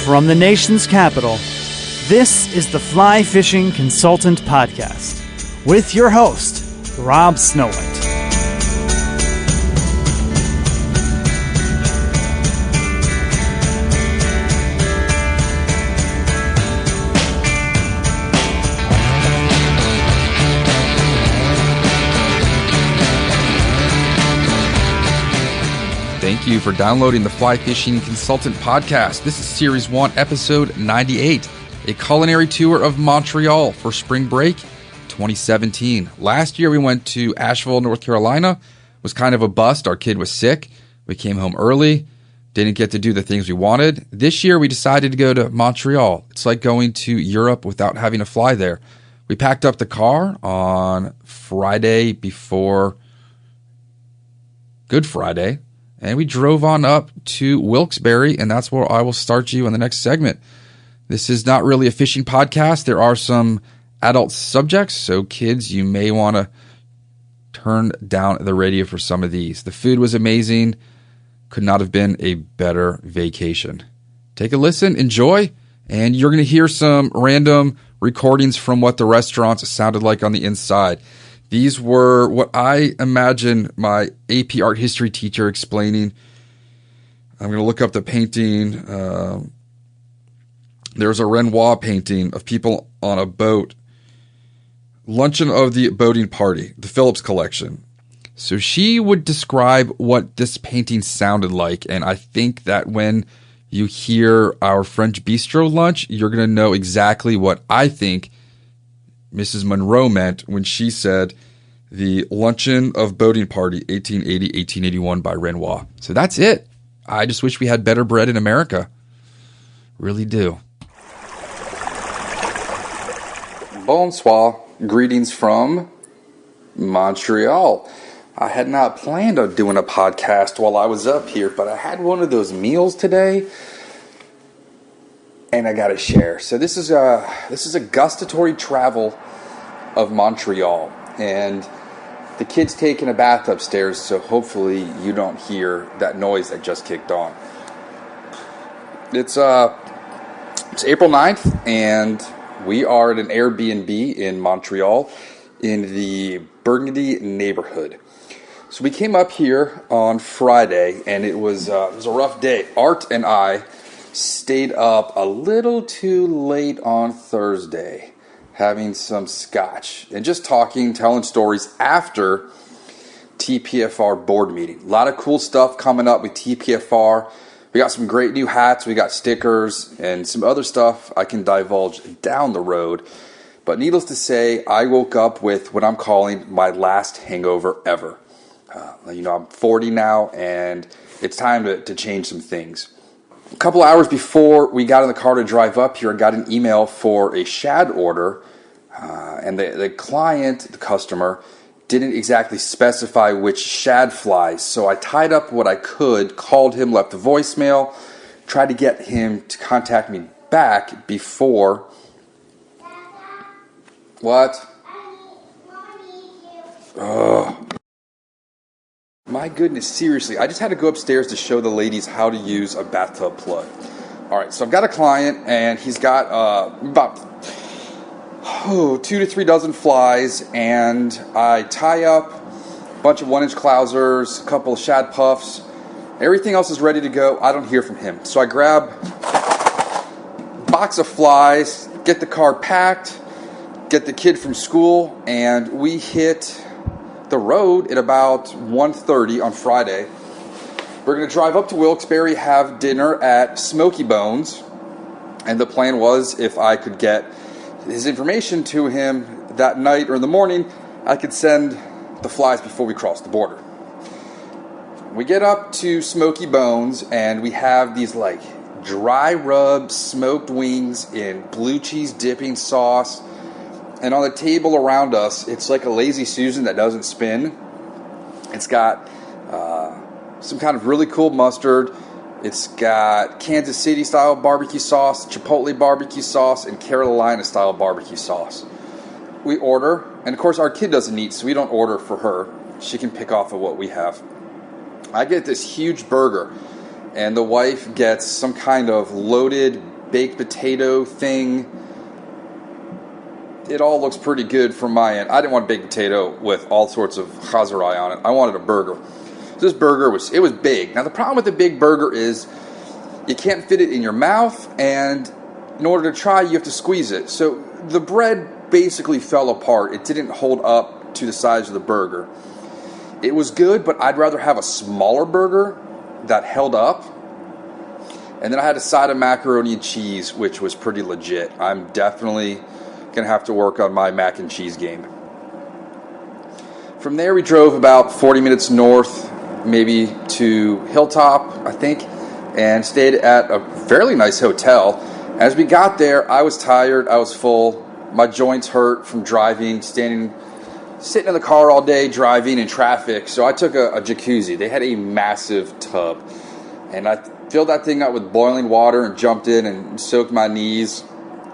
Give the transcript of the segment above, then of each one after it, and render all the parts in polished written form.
From the nation's capital, this is the Fly Fishing Consultant Podcast with your host, Rob Snowhite. Thank you for downloading the Fly Fishing Consultant Podcast. This is Series 1, Episode 98, a culinary tour of Montreal for spring break 2017. Last year we went to Asheville, North Carolina. It was kind of a bust. Our kid was sick. We came home early, didn't get to do the things we wanted. This year we decided to go to Montreal. It's like going to Europe without having to fly there. We packed up the car on Friday before Good Friday. And we drove on up to Wilkes-Barre, and that's where I will start you in the next segment. This is not really a fishing podcast. There are some adult subjects, so kids, you may want to turn down the radio for some of these. The food was amazing. Could not have been a better vacation. Take a listen, enjoy, and you're going to hear some random recordings from what the restaurants sounded like on the inside. These were what I imagine my AP art history teacher explaining. I'm going to look up the painting. There's a Renoir painting of people on a boat. Luncheon of the Boating Party, the Phillips collection. So she would describe what this painting sounded like. And I think that when you hear our French bistro lunch, you're going to know exactly what I think Mrs. Monroe meant when she said the Luncheon of Boating Party, 1880-1881 by Renoir. So that's it. I just wish we had better bread in America. Really do. Bonsoir. Greetings from Montreal. I had not planned on doing a podcast while I was up here, but I had one of those meals today, and I got to share. So this is a gustatory travel of Montreal, and the kid's taking a bath upstairs, so hopefully you don't hear that noise that just kicked on. It's April 9th, and we are at an Airbnb in Montreal in the Burgundy neighborhood. So we came up here on Friday, and it was a rough day. Art and I stayed up a little too late on Thursday, having some scotch and just talking, telling stories after TPFR board meeting. A lot of cool stuff coming up with TPFR. We got some great new hats, we got stickers, and some other stuff I can divulge down the road. But needless to say, I woke up with what I'm calling my last hangover ever. I'm 40 now, and it's time to change some things. A couple hours before we got in the car to drive up here, I got an email for a shad order, and the client, the customer, didn't exactly specify which shad flies. So I tied up what I could, called him, left a voicemail, tried to get him to contact me back before... What? Oh. My goodness, seriously. I just had to go upstairs to show the ladies how to use a bathtub plug. All right, so I've got a client, and he's got about 2 to 3 dozen flies, and I tie up a bunch of 1-inch clousers, a couple of shad puffs. Everything else is ready to go. I don't hear from him. So I grab a box of flies, get the car packed, get the kid from school, and we hit the road at about 1:30 on Friday. We're going to drive up to Wilkes-Barre, have dinner at Smoky Bones, and the plan was if I could get his information to him that night or in the morning, I could send the flies before we cross the border. We get up to Smoky Bones, and we have these like dry rub smoked wings in blue cheese dipping sauce. And on the table around us, it's like a Lazy Susan that doesn't spin. It's got some kind of really cool mustard. It's got Kansas City style barbecue sauce, Chipotle barbecue sauce, and Carolina style barbecue sauce. We order, and of course our kid doesn't eat, so we don't order for her. She can pick off of what we have. I get this huge burger, and the wife gets some kind of loaded baked potato thing. It all looks pretty good from my end. I didn't want a baked potato with all sorts of chazarai on it. I wanted a burger. So this burger was big. Now the problem with the big burger is you can't fit it in your mouth, and in order to try, you have to squeeze it. So the bread basically fell apart. It didn't hold up to the size of the burger. It was good, but I'd rather have a smaller burger that held up. And then I had a side of macaroni and cheese, which was pretty legit. I'm definitely going to have to work on my mac and cheese game. From there, we drove about 40 minutes north, maybe to Hilltop, I think, and stayed at a fairly nice hotel. As we got there, I was tired, I was full, my joints hurt from driving, sitting in the car all day, driving in traffic, so I took a jacuzzi. They had a massive tub, and I filled that thing up with boiling water and jumped in and soaked my knees.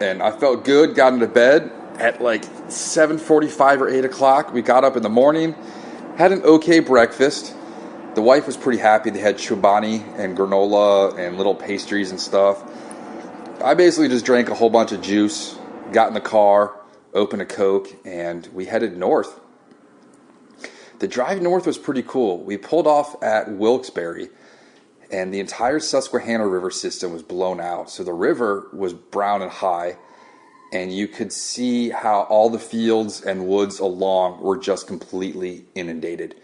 And I felt good, got into bed at like 7:45 or 8 o'clock. We got up in the morning, had an okay breakfast. The wife was pretty happy. They had chobani and granola and little pastries and stuff. I basically just drank a whole bunch of juice, got in the car, opened a Coke, and we headed north. The drive north was pretty cool. We pulled off at Wilkes-Barre, and the entire Susquehanna River system was blown out. So the river was brown and high, and you could see how all the fields and woods along were just completely inundated.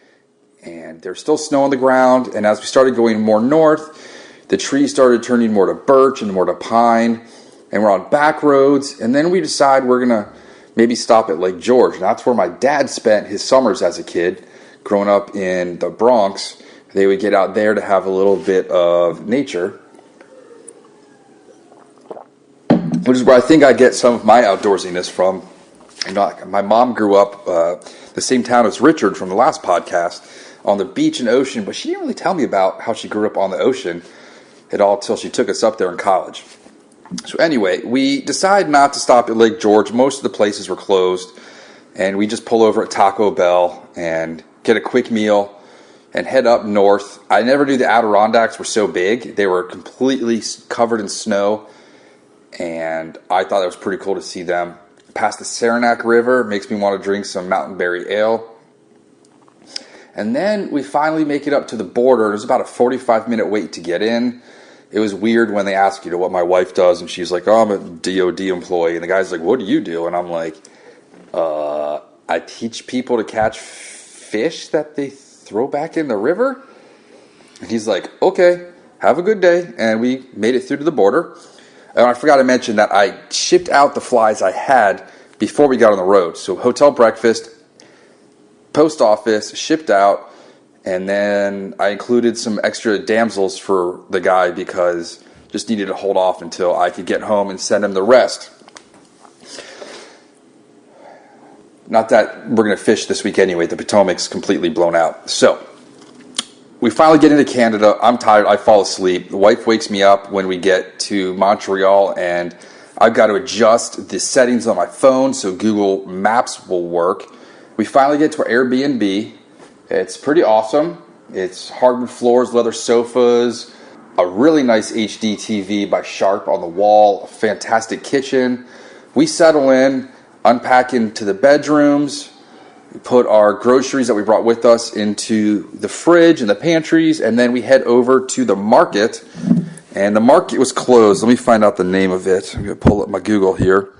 And there's still snow on the ground, and as we started going more north, the trees started turning more to birch and more to pine, and we're on back roads, and then we decide we're going to maybe stop at Lake George. And that's where my dad spent his summers as a kid, growing up in the Bronx. They would get out there to have a little bit of nature, which is where I think I get some of my outdoorsiness from. You know, my mom grew up the same town as Richard from the last podcast, on the beach and ocean, but she didn't really tell me about how she grew up on the ocean at all till she took us up there in college. So anyway, we decided not to stop at Lake George. Most of the places were closed, and we just pull over at Taco Bell and get a quick meal and head up north. I never knew the Adirondacks were so big. They were completely covered in snow, and I thought it was pretty cool to see them. Past the Saranac River, makes me want to drink some Mountain Berry Ale. And then we finally make it up to the border. There's about a 45-minute wait to get in. It was weird when they asked you what my wife does, and she's like, oh, I'm a DOD employee. And the guy's like, what do you do? And I'm like, I teach people to catch fish that they throw back in the river. And he's like, okay, have a good day. And we made it through to the border. And I forgot to mention that I shipped out the flies I had before we got on the road. So hotel breakfast, post office, shipped out, and then I included some extra damsels for the guy because just needed to hold off until I could get home and send him the rest. Not that we're going to fish this week anyway. The Potomac's completely blown out. So we finally get into Canada. I'm tired. I fall asleep. The wife wakes me up when we get to Montreal, and I've got to adjust the settings on my phone so Google Maps will work. We finally get to our Airbnb. It's pretty awesome. It's hardwood floors, leather sofas, a really nice HD TV by Sharp on the wall, a fantastic kitchen. We settle in, unpack into the bedrooms. We put our groceries that we brought with us into the fridge and the pantries, and then we head over to the market. And the market was closed. Let me find out the name of it. I'm going to pull up my Google here.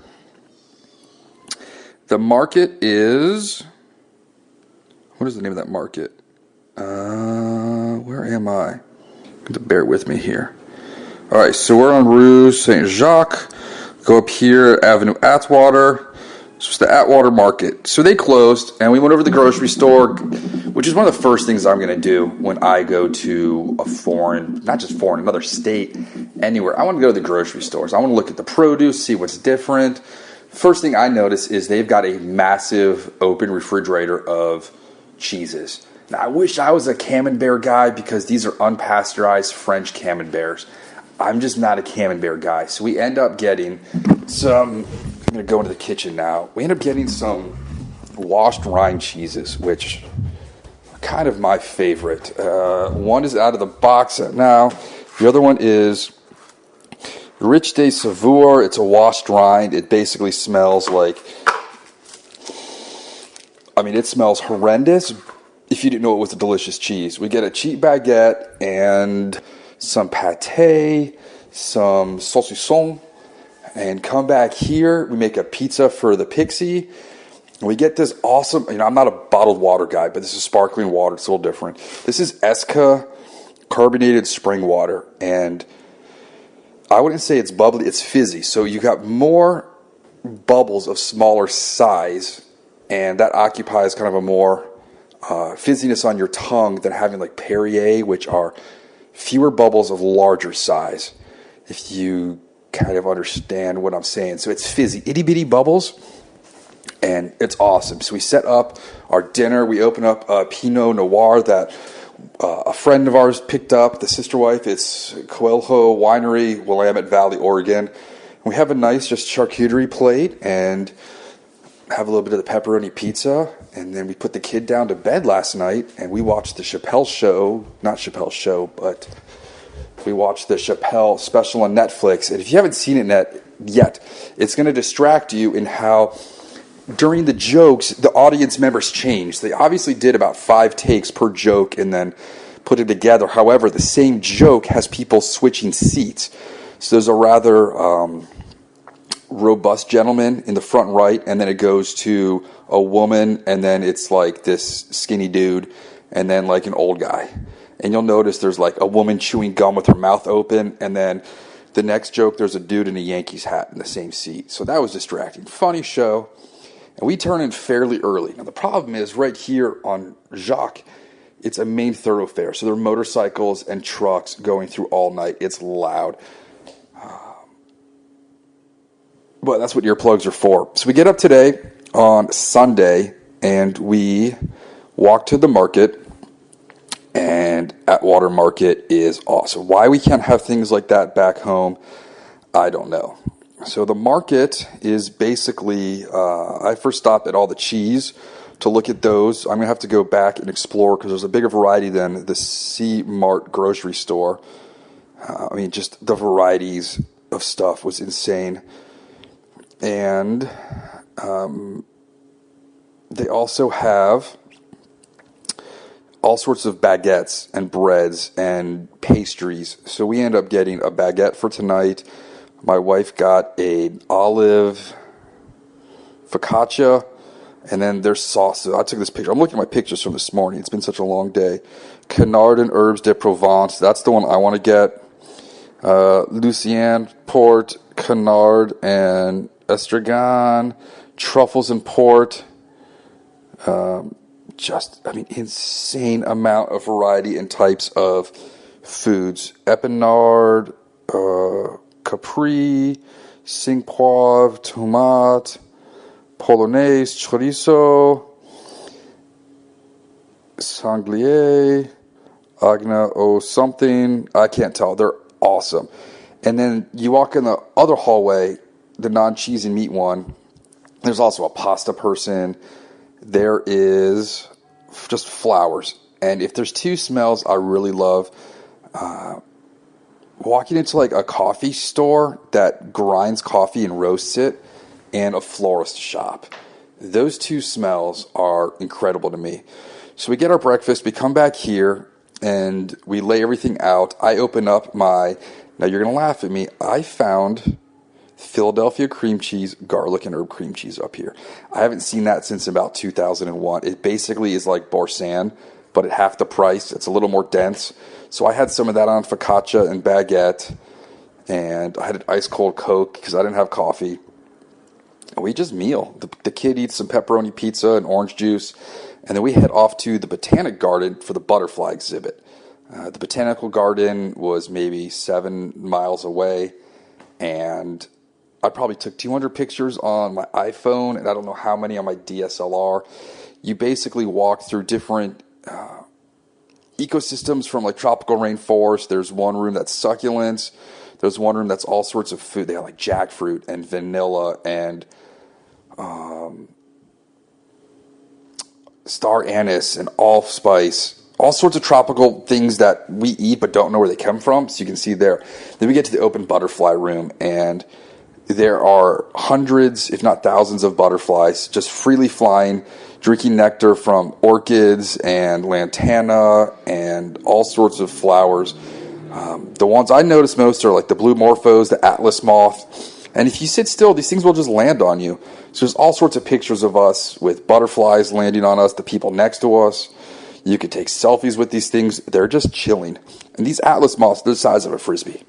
The market is... What is the name of that market? Where am I? You have to bear with me here. All right, so we're on Rue Saint-Jacques. Go up here, Avenue Atwater. So it's the Atwater Market. So they closed, and we went over to the grocery store, which is one of the first things I'm going to do when I go to a foreign, not just foreign, another state, anywhere. I want to go to the grocery stores. I want to look at the produce, see what's different. First thing I notice is they've got a massive open refrigerator of cheeses. Now, I wish I was a Camembert guy because these are unpasteurized French Camemberts. I'm just not a Camembert guy. So we end up getting some... I'm going to go into the kitchen now. We end up getting some washed rind cheeses, which are kind of my favorite. One is out of the box now. The other one is Rich de Savour, it's a washed rind. It basically smells like, it smells horrendous if you didn't know it was a delicious cheese. We get a cheap baguette and some pate, some saucisson, and come back here. We make a pizza for the Pixie. And we get this awesome, I'm not a bottled water guy, but this is sparkling water. It's a little different. This is Esca carbonated spring water. And I wouldn't say it's bubbly, it's fizzy. So you got more bubbles of smaller size, and that occupies kind of a more fizziness on your tongue than having like Perrier, which are fewer bubbles of larger size, if you kind of understand what I'm saying. So it's fizzy, itty bitty bubbles, and it's awesome. So we set up our dinner. We open up a Pinot Noir that a friend of ours picked up, the sister wife. It's Coelho Winery, Willamette Valley, Oregon. And we have a nice just charcuterie plate and have a little bit of the pepperoni pizza. And then we put the kid down to bed last night and we watched the Chappelle show. Not Chappelle show, but we watched the Chappelle special on Netflix. And if you haven't seen it yet, it's going to distract you in how during the jokes, the audience members changed. They obviously did about 5 takes per joke and then put it together. However, the same joke has people switching seats. So there's a rather robust gentleman in the front right, and then it goes to a woman, and then it's like this skinny dude, and then like an old guy. And you'll notice there's like a woman chewing gum with her mouth open, and then the next joke, there's a dude in a Yankees hat in the same seat. So that was distracting. Funny show. And we turn in fairly early. Now, the problem is right here on Jacques, it's a main thoroughfare. So there are motorcycles and trucks going through all night. It's loud. But that's what earplugs are for. So we get up today on Sunday, and we walk to the market. And Atwater Market is awesome. Why we can't have things like that back home, I don't know. So the market is basically, I first stopped at all the cheese to look at those. I'm going to have to go back and explore because there's a bigger variety than the C-Mart grocery store. Just the varieties of stuff was insane. And they also have all sorts of baguettes and breads and pastries. So we end up getting a baguette for tonight. My wife got an olive focaccia, and then there's sauce. I took this picture. I'm looking at my pictures from this morning. It's been such a long day. Canard and herbes de Provence. That's the one I want to get. Lucien, port, canard, and estragon. Truffles and port. Insane amount of variety and types of foods. Epinard, Capri, Cinque Poivre, Tomate, Polonaise, Chorizo, Sanglier, Agna o something. I can't tell. They're awesome. And then you walk in the other hallway, the non-cheese and meat one. There's also a pasta person. There is just flowers. And if there's 2 smells I really love, walking into like a coffee store that grinds coffee and roasts it, and a florist shop. Those 2 smells are incredible to me. So we get our breakfast, we come back here, and we lay everything out. I open up now you're going to laugh at me, I found Philadelphia cream cheese, garlic, and herb cream cheese up here. I haven't seen that since about 2001. It basically is like Boursin, but at half the price. It's a little more dense. So I had some of that on focaccia and baguette, and I had an ice cold Coke because I didn't have coffee. And we just meal. The kid eats some pepperoni pizza and orange juice, and then we head off to the Botanic Garden for the butterfly exhibit. The Botanical Garden was maybe 7 miles away, and I probably took 200 pictures on my iPhone, and I don't know how many on my DSLR. You basically walk through different ecosystems from like tropical rainforest. There's one room that's succulents. There's one room that's all sorts of food. They have like jackfruit and vanilla and star anise and allspice, all sorts of tropical things that we eat but don't know where they come from. So you can see there. Then we get to the open butterfly room, and there are hundreds, if not thousands, of butterflies just freely flying, drinking nectar from orchids and lantana and all sorts of flowers. The ones I notice most are like the blue morphos, the atlas moth. And if you sit still, these things will just land on you. So there's all sorts of pictures of us with butterflies landing on us, the people next to us. You could take selfies with these things. They're just chilling. And these atlas moths, they're the size of a Frisbee.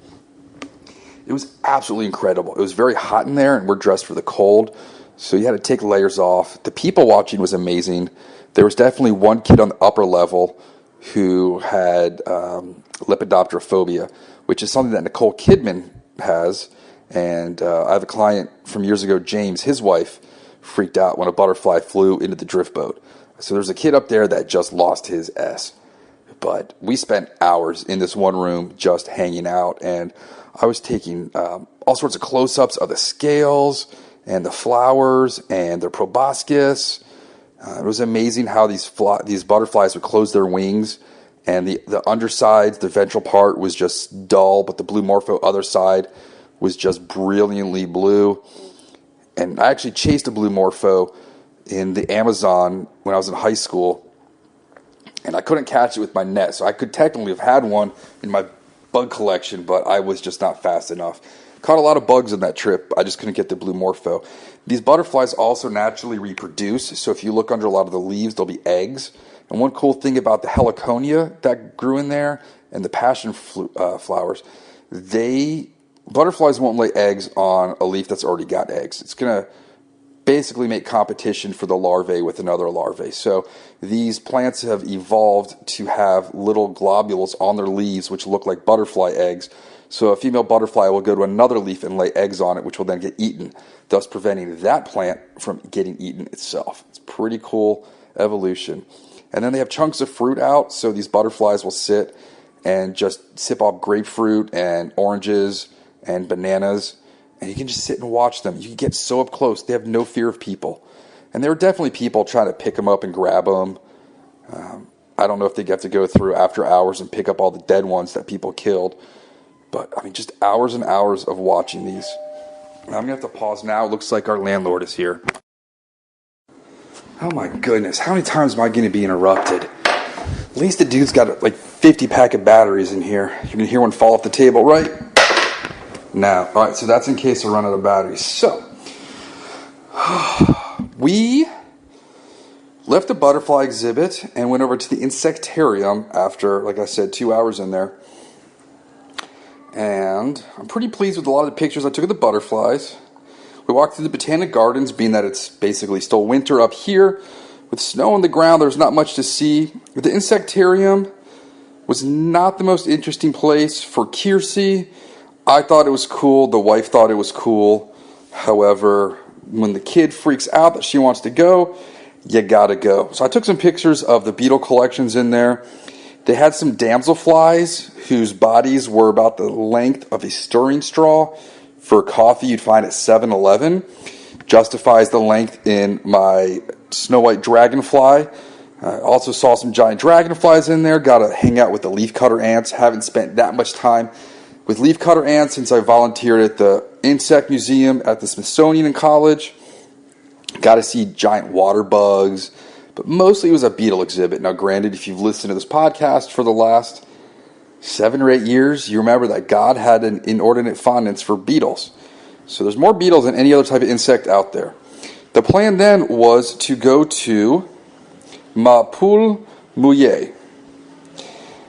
It was absolutely incredible. It was very hot in there, and we're dressed for the cold. So you had to take layers off. The people watching was amazing. There was definitely one kid on the upper level who had lepidopterophobia, which is something that Nicole Kidman has. And I have a client from years ago, James. His wife freaked out when a butterfly flew into the drift boat. So there's a kid up there that just lost his S. But we spent hours in this one room just hanging out, and I was taking all sorts of close-ups of the scales and the flowers and their proboscis. It was amazing how these butterflies would close their wings, and the underside, the ventral part, was just dull, but the blue morpho other side was just brilliantly blue. And I actually chased a blue morpho in the Amazon when I was in high school, and I couldn't catch it with my net. So I could technically have had one in my bug collection, but I was just not fast enough. Caught a lot of bugs on that trip. I just couldn't get the blue morpho. These butterflies also naturally reproduce, so if you look under a lot of the leaves, there'll be eggs. And one cool thing about the heliconia that grew in there and the passion flowers, butterflies won't lay eggs on a leaf that's already got eggs. It's going to basically make competition for the larvae with another larvae. So these plants have evolved to have little globules on their leaves which look like butterfly eggs. So a female butterfly will go to another leaf and lay eggs on it, which will then get eaten, thus preventing that plant from getting eaten itself. It's pretty cool evolution. And then they have chunks of fruit out, so these butterflies will sit and just sip off grapefruit and oranges and bananas, and you can just sit and watch them. You can get so up close. They have no fear of people. And there are definitely people trying to pick them up and grab them. I don't know if they get to go through after hours and pick up all the dead ones that people killed. But, I mean, just hours and hours of watching these. And I'm going to have to pause now. It looks like our landlord is here. Oh, my goodness. How many times am I going to be interrupted? At least the dude's got, like, 50 pack of batteries in here. You're going to hear one fall off the table, right? Now, all right, so that's in case I run out of batteries. So, we left the butterfly exhibit and went over to the insectarium after, like I said, 2 hours in there. And I'm pretty pleased with a lot of the pictures I took of the butterflies. We walked through the Botanic Gardens, being that it's basically still winter up here. With snow on the ground, there's not much to see. But the insectarium was not the most interesting place for Kiersey. I thought it was cool. The wife thought it was cool. However, when the kid freaks out that she wants to go, you gotta go. So I took some pictures of the beetle collections in there. They had some damselflies whose bodies were about the length of a stirring straw for coffee you'd find at 7-Eleven. Justifies the length in my Snowhite dragonfly. I also saw some giant dragonflies in there. Got to hang out with the leafcutter ants. Haven't spent that much time with leafcutter ants since I volunteered at the Insect Museum at the Smithsonian in college. Got to see giant water bugs. But mostly it was a beetle exhibit. Now, granted, if you've listened to this podcast for the last 7 or 8 years, you remember that God had an inordinate fondness for beetles. So there's more beetles than any other type of insect out there. The plan then was to go to Ma Poule Mouillée.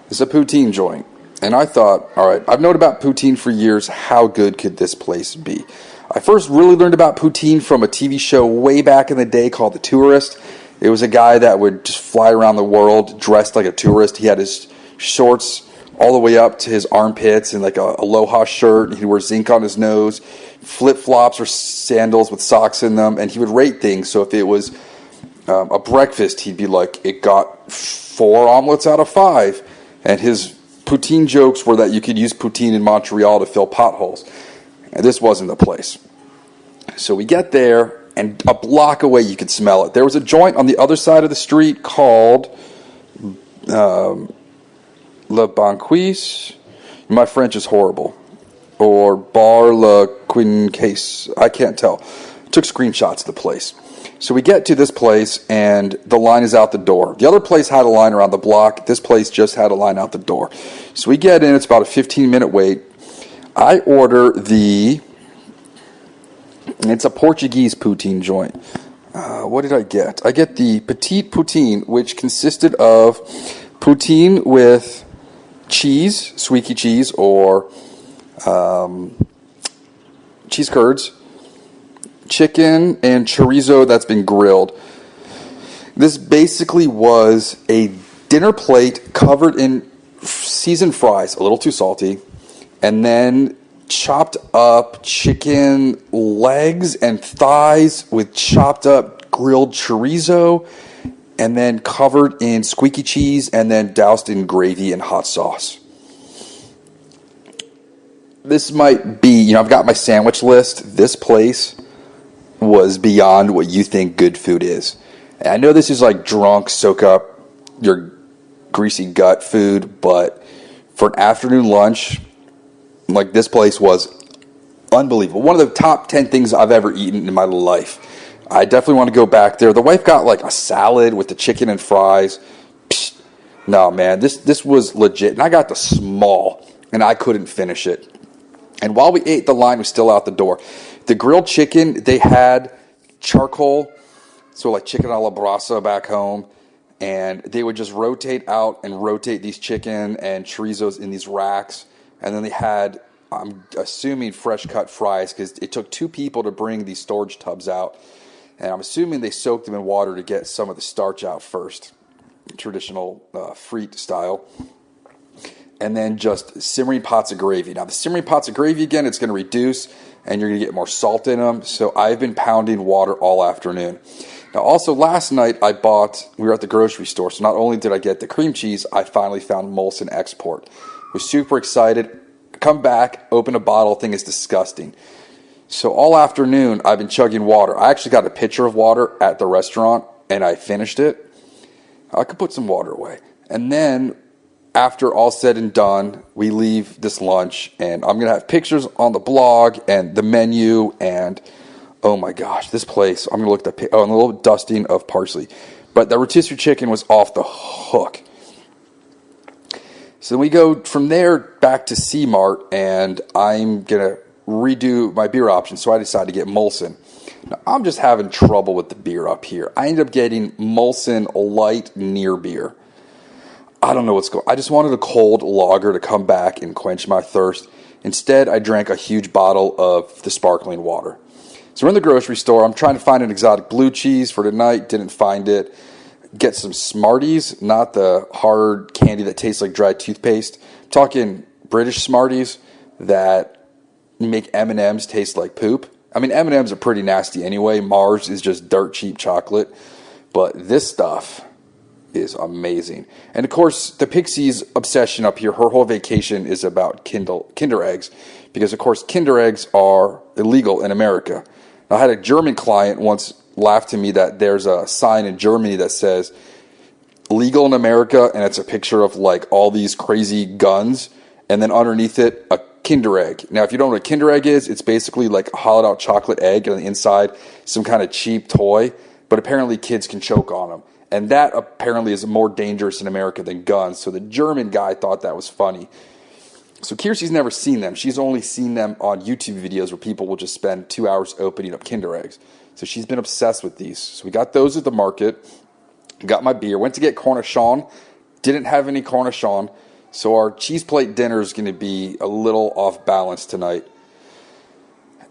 It's a poutine joint. And I thought, all right, I've known about poutine for years. How good could this place be? I first really learned about poutine from a TV show way back in the day called The Tourist. It was a guy that would just fly around the world dressed like a tourist. He had his shorts all the way up to his armpits and like a aloha shirt. He'd wear zinc on his nose, flip-flops or sandals with socks in them, and he would rate things. So if it was a breakfast, he'd be like, it got 4 omelets out of 5. And his poutine jokes were that you could use poutine in Montreal to fill potholes. And this wasn't the place. So we get there, and a block away you could smell it. There was a joint on the other side of the street called Le Banquise. My French is horrible. Or Bar Le Quincaisse. I can't tell. Took screenshots of the place. So we get to this place, and the line is out the door. The other place had a line around the block. This place just had a line out the door. So we get in. It's about a 15-minute wait. I order it's a Portuguese poutine joint. What did I get? I get the petite poutine, which consisted of poutine with cheese, squeaky cheese, or cheese curds, chicken, and chorizo that's been grilled. This basically was a dinner plate covered in seasoned fries, a little too salty, and then chopped up chicken legs and thighs with chopped up grilled chorizo, and then covered in squeaky cheese, and then doused in gravy and hot sauce. This might be, I've got my sandwich list. This place was beyond what you think good food is. And I know this is like drunk, soak up your greasy gut food, but for an afternoon lunch, like, this place was unbelievable. One of the top 10 things I've ever eaten in my life. I definitely want to go back there. The wife got like a salad with the chicken and fries. Psst. No, man, this was legit. And I got the small, and I couldn't finish it. And while we ate, the line was still out the door. The grilled chicken, they had charcoal, so like chicken a la brasa back home. And they would just rotate out and rotate these chicken and chorizos in these racks. And then they had, I'm assuming, fresh cut fries, because it took 2 people to bring these storage tubs out. And I'm assuming they soaked them in water to get some of the starch out first. Traditional frite style. And then just simmering pots of gravy. Now, the simmering pots of gravy, again, it's going to reduce, and you're going to get more salt in them. So I've been pounding water all afternoon. Now, also, last night we were at the grocery store. So not only did I get the cream cheese, I finally found Molson Export. Was super excited. Come back, open a bottle, thing is disgusting. So all afternoon, I've been chugging water. I actually got a pitcher of water at the restaurant, and I finished it. I could put some water away. And then, after all said and done, we leave this lunch, and I'm going to have pictures on the blog and the menu, and oh my gosh, this place, I'm going to look at and a little dusting of parsley. But the rotisserie chicken was off the hook. So then we go from there back to C-Mart, and I'm going to redo my beer options, so I decided to get Molson. Now, I'm just having trouble with the beer up here. I ended up getting Molson Light Near Beer. I don't know what's going on. I just wanted a cold lager to come back and quench my thirst. Instead, I drank a huge bottle of the sparkling water. So we're in the grocery store. I'm trying to find an exotic blue cheese for tonight. Didn't find it. Get some Smarties, not the hard candy that tastes like dried toothpaste. I'm talking British Smarties that make M&Ms taste like poop. I mean, M&Ms are pretty nasty anyway. Mars is just dirt cheap chocolate. But this stuff is amazing. And of course, the Pixie's obsession up here, her whole vacation is about Kinder Eggs. Because of course, Kinder Eggs are illegal in America. I had a German client once laugh to me that there's a sign in Germany that says legal in America, and it's a picture of like all these crazy guns, and then underneath it a Kinder Egg. Now, if you don't know what a Kinder Egg is, it's basically like a hollowed out chocolate egg, and on the inside some kind of cheap toy, but apparently kids can choke on them, and that apparently is more dangerous in America than guns. So the German guy thought that was funny. So Kiersey's never seen them. She's only seen them on YouTube videos where people will just spend 2 hours opening up Kinder Eggs. So she's been obsessed with these. So we got those at the market. Got my beer. Went to get Cornichon. Didn't have any Cornichon. So our cheese plate dinner is going to be a little off balance tonight.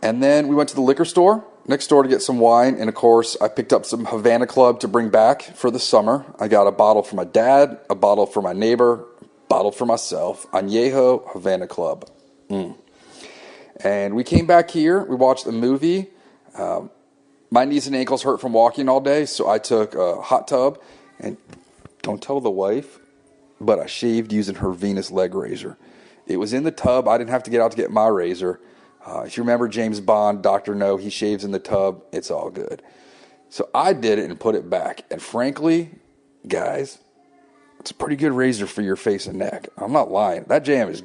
And then we went to the liquor store next door to get some wine. And of course, I picked up some Havana Club to bring back for the summer. I got a bottle for my dad, a bottle for my neighbor, bottle for myself. Añejo Havana Club. And we came back here. We watched a movie. My knees and ankles hurt from walking all day, so I took a hot tub. And don't tell the wife, but I shaved using her Venus leg razor. It was in the tub. I didn't have to get out to get my razor. If you remember James Bond, Dr. No, he shaves in the tub. It's all good. So I did it and put it back. And frankly, guys, It's a pretty good razor for your face and neck. I'm not lying. That jam is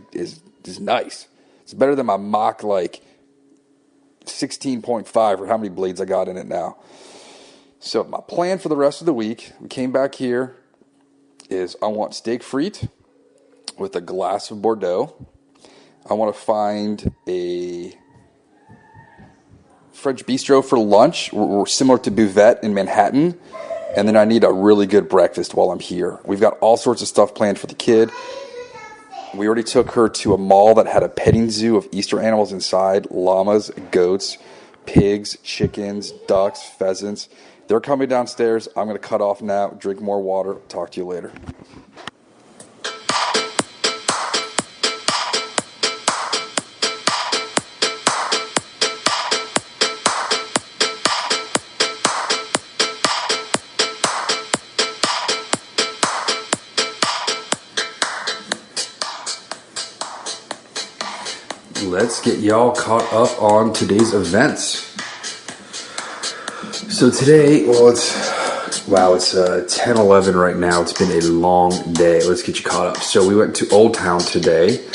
nice. It's better than my mock, 16.5 or how many blades I got in it now. So my plan for the rest of the week, we came back here, is I want steak frite with a glass of Bordeaux. I want to find a French bistro for lunch, similar to Buvette in Manhattan. And then I need a really good breakfast while I'm here. We've got all sorts of stuff planned for the kid. We already took her to a mall that had a petting zoo of Easter animals inside: llamas, goats, pigs, chickens, ducks, pheasants. They're coming downstairs. I'm going to cut off now, drink more water. Talk to you later. Let's get y'all caught up on today's events. So today, it's 10:11 right now. It's been a long day. Let's get you caught up. So we went to Old Town today,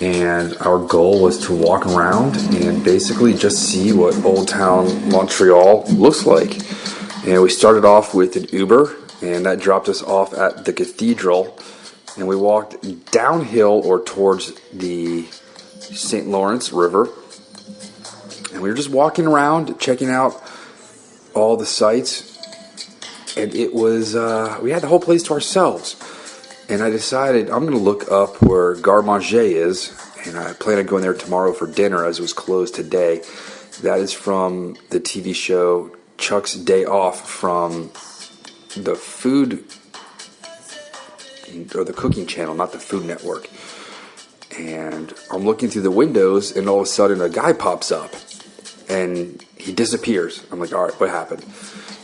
and our goal was to walk around and basically just see what Old Town Montreal looks like. And we started off with an Uber, and that dropped us off at the cathedral, and we walked downhill or towards the St. Lawrence River, and we were just walking around checking out all the sights, and it was we had the whole place to ourselves. And I decided I'm going to look up where Garde Manger is, and I plan on going there tomorrow for dinner as it was closed today. That is from the TV show Chuck's Day Off from the Food or the Cooking Channel, not the Food Network. And I'm looking through the windows, and all of a sudden a guy pops up, and he disappears. I'm like, all right, what happened?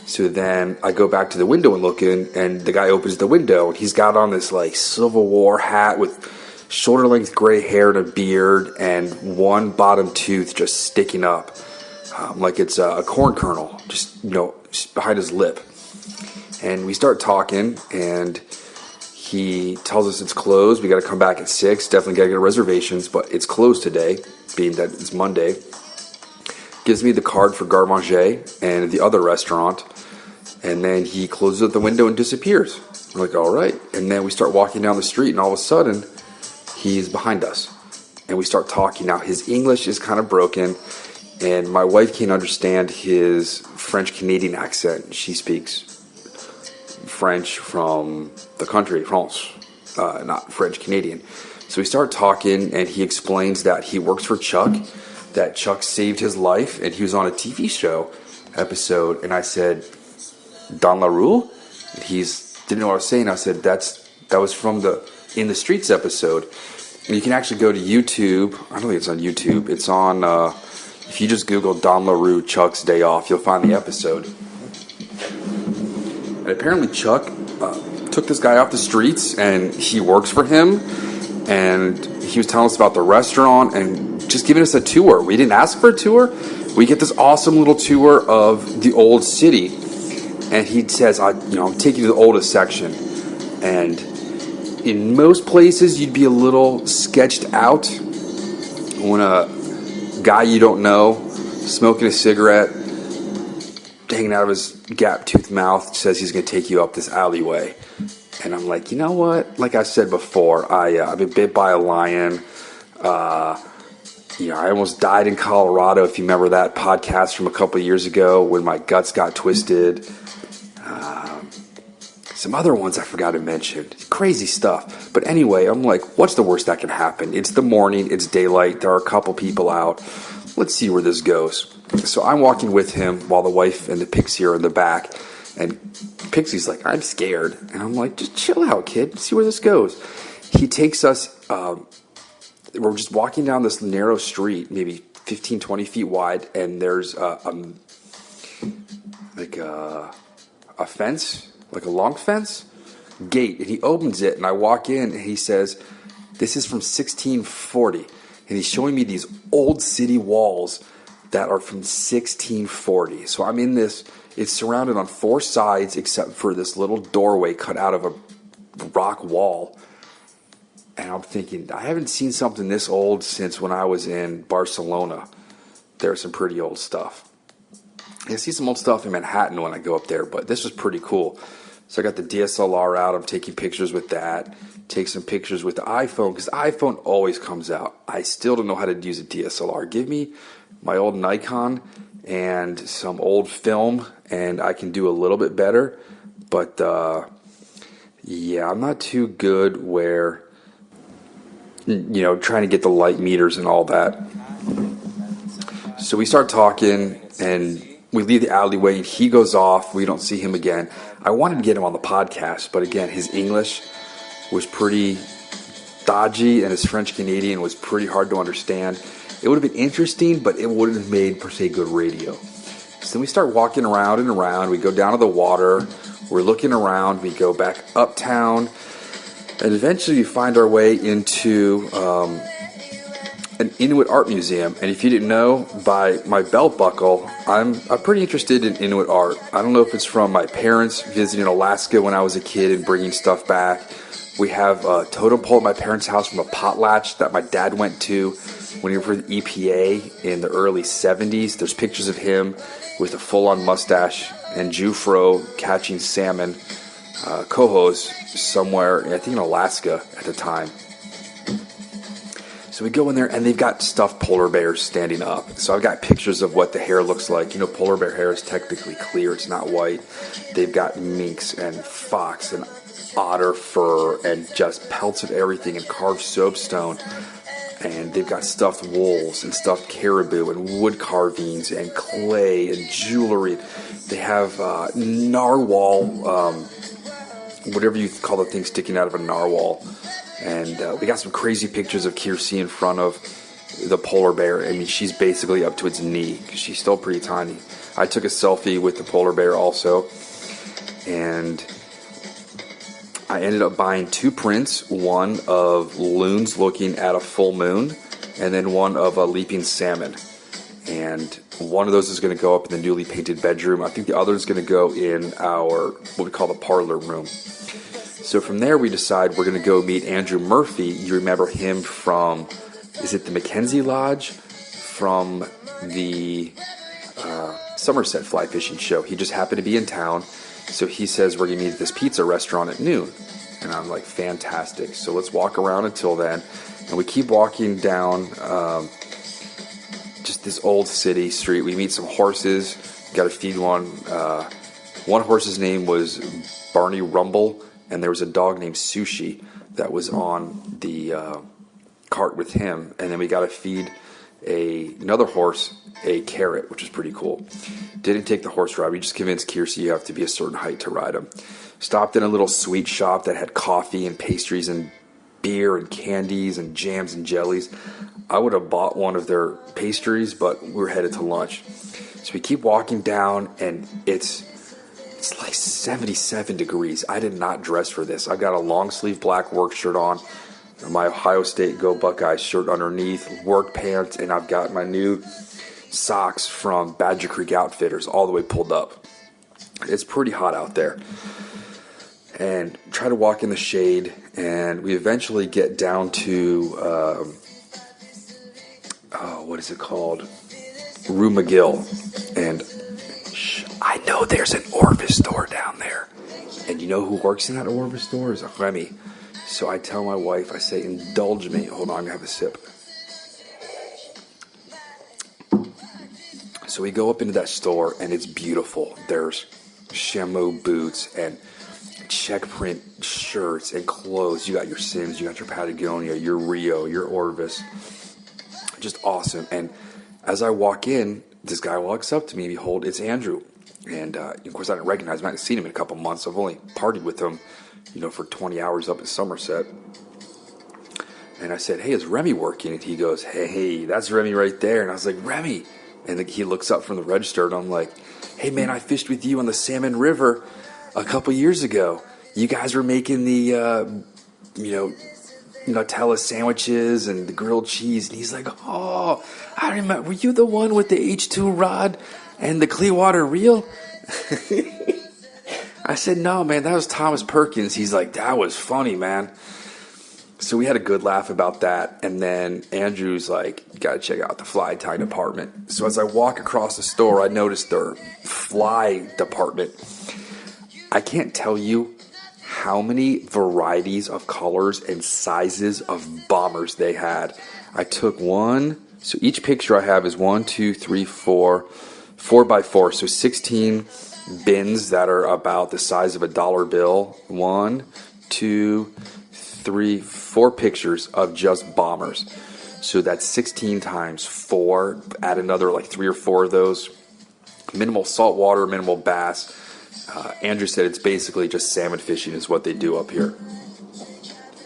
So then I go back to the window and look in, and the guy opens the window, and he's got on this Civil War hat with shoulder-length gray hair and a beard, and one bottom tooth just sticking up, like it's a corn kernel, just behind his lip. And we start talking, and he tells us it's closed. We got to come back at 6. Definitely got to get reservations, but it's closed today, being that it's Monday. Gives me the card for Garde Manger and the other restaurant, and then he closes up the window and disappears. We're like, all right. And then we start walking down the street, and all of a sudden, he's behind us. And we start talking. Now, his English is kind of broken, and my wife can't understand his French-Canadian accent. She speaks French from the country, France, not French-Canadian. So we start talking, and he explains that he works for Chuck, that Chuck saved his life, and he was on a TV show episode, and I said, Dans la Rue? And he didn't know what I was saying. I said, that was from the In the Streets episode. And you can actually go to YouTube. I don't think it's on YouTube. It's on, if you just Google Dans la Rue Chuck's Day Off, you'll find the episode. And apparently Chuck took this guy off the streets, and he works for him, and he was telling us about the restaurant and just giving us a tour. We didn't ask for a tour. We get this awesome little tour of the old city, and he says, I'm taking you to the oldest section. And in most places, you'd be a little sketched out when a guy you don't know, smoking a cigarette, hanging out of his gap-toothed mouth, says he's going to take you up this alleyway. And I'm like, you know what? Like I said before, I've been bit by a lion. I almost died in Colorado, if you remember that podcast from a couple of years ago when my guts got twisted. Some other ones I forgot to mention. Crazy stuff. But anyway, I'm like, what's the worst that can happen? It's the morning. It's daylight. There are a couple people out. Let's see where this goes. So I'm walking with him while the wife and the Pixie are in the back. And Pixie's like, I'm scared. And I'm like, just chill out, kid. See where this goes. He takes us, we're just walking down this narrow street, maybe 15, 20 feet wide. And there's a fence, like a long fence, gate. And he opens it, and I walk in, and he says, this is from 1640. And he's showing me these old city walls that are from 1640. So I'm in this, it's surrounded on four sides except for this little doorway cut out of a rock wall. And I'm thinking, I haven't seen something this old since when I was in Barcelona. There's some pretty old stuff. I see some old stuff in Manhattan when I go up there, but this was pretty cool. So I got the DSLR out. I'm taking pictures with that. Take some pictures with the iPhone, because the iPhone always comes out. I still don't know how to use a DSLR. Give me my old Nikon and some old film, and I can do a little bit better. But, yeah, I'm not too good where, trying to get the light meters and all that. So we start talking, and we leave the alleyway, and he goes off. We don't see him again. I wanted to get him on the podcast, but again, his English was pretty dodgy, and his French Canadian was pretty hard to understand. It would have been interesting, but it wouldn't have made, per se, good radio. So then we start walking around and around. We go down to the water. We're looking around. We go back uptown. And eventually we find our way into an Inuit art museum. And if you didn't know, by my belt buckle, I'm pretty interested in Inuit art. I don't know if it's from my parents visiting Alaska when I was a kid and bringing stuff back. We have a totem pole at my parents' house from a potlatch that my dad went to when he worked for the EPA in the early 70s. There's pictures of him with a full-on mustache and Jufro catching salmon, cohos, somewhere, I think in Alaska at the time. So we go in there, and they've got stuffed polar bears standing up. So I've got pictures of what the hair looks like. Polar bear hair is technically clear. It's not white. They've got minks and fox and otter fur and just pelts of everything and carved soapstone. And they've got stuffed wolves and stuffed caribou and wood carvings and clay and jewelry. They have narwhal, whatever you call the thing sticking out of a narwhal. And we got some crazy pictures of Kiersey in front of the polar bear. I mean, she's basically up to its knee because she's still pretty tiny. I took a selfie with the polar bear also. And I ended up buying 2 prints, one of loons looking at a full moon, and then one of a leaping salmon. And one of those is going to go up in the newly painted bedroom. I think the other is going to go in our, what we call the parlor room. So from there, we decide we're going to go meet Andrew Murphy. You remember him from, is it the Mackenzie Lodge? From the Somerset fly fishing show. He just happened to be in town. So he says, we're going to meet at this pizza restaurant at noon. And I'm like, fantastic. So let's walk around until then. And we keep walking down just this old city street. We meet some horses. Got to feed one. One horse's name was Barney Rumble. And there was a dog named Sushi that was on the cart with him. And then we got to feed another horse a carrot, which is pretty cool. Didn't take the horse ride. We just convinced Kiersey you have to be a certain height to ride him. Stopped in a little sweet shop that had coffee and pastries and beer and candies and jams and jellies. I would have bought one of their pastries, but we were headed to lunch. So we keep walking down, and it's like 77 degrees. I did not dress for this. I've got a long sleeve black work shirt on, my Ohio State Go Buckeyes shirt underneath, work pants, and I've got my new socks from Badger Creek Outfitters all the way pulled up. It's pretty hot out there. And try to walk in the shade, and we eventually get down to, what is it called? Rue McGill. And I know there's an Orvis store down there. And you know who works in that Orvis store? Is Remy. So I tell my wife, I say, indulge me. Hold on, I'm going to have a sip. So we go up into that store, and it's beautiful. There's chamois boots and check print shirts and clothes. You got your Sims, you got your Patagonia, your Rio, your Orvis. Just awesome. And as I walk in, this guy walks up to me, and behold, it's Andrew. And, of course, I didn't recognize him. I hadn't seen him in a couple months. I've only partied with him, for 20 hours up in Somerset. And I said, hey, is Remy working? And he goes, hey, that's Remy right there. And I was like, Remy. And he looks up from the register, and I'm like, hey, man, I fished with you on the Salmon River a couple years ago. You guys were making the, Nutella sandwiches and the grilled cheese. And he's like, oh, I remember. Were you the one with the H2 rod and the Clearwater reel? I said, no, man, that was Thomas Perkins. He's like, that was funny, man. So we had a good laugh about that. And then Andrew's like, you got to check out the fly tying department. So as I walk across the store, I noticed their fly department. I can't tell you how many varieties of colors and sizes of bombers they had. I took one. So each picture I have is 1, 2, 3, 4 by 4. So 16 bins that are about the size of a dollar bill. 1, 2, 3, 4 pictures of just bombers. So that's 16 times 4. Add another like 3 or 4 of those. Minimal saltwater, minimal bass. Andrew said it's basically just salmon fishing is what they do up here.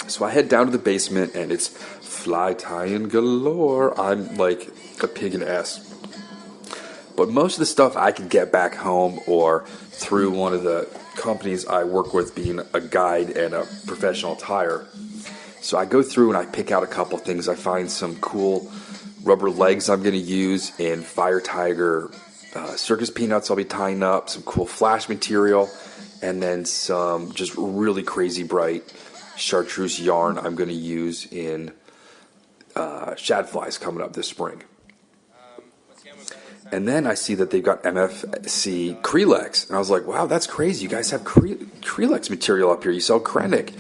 So I head down to the basement and it's fly tying galore. I'm like a pig in S. But most of the stuff I could get back home or through one of the companies I work with, being a guide and a professional tyer. So I go through and I pick out a couple things. I find some cool rubber legs I'm going to use in Fire Tiger circus peanuts I'll be tying up, some cool flash material, and then some just really crazy bright chartreuse yarn I'm going to use in shad flies coming up this spring. And then I see that they've got MFC Krelex. And I was like, wow, that's crazy. You guys have Krelex material up here. You sell Krennic.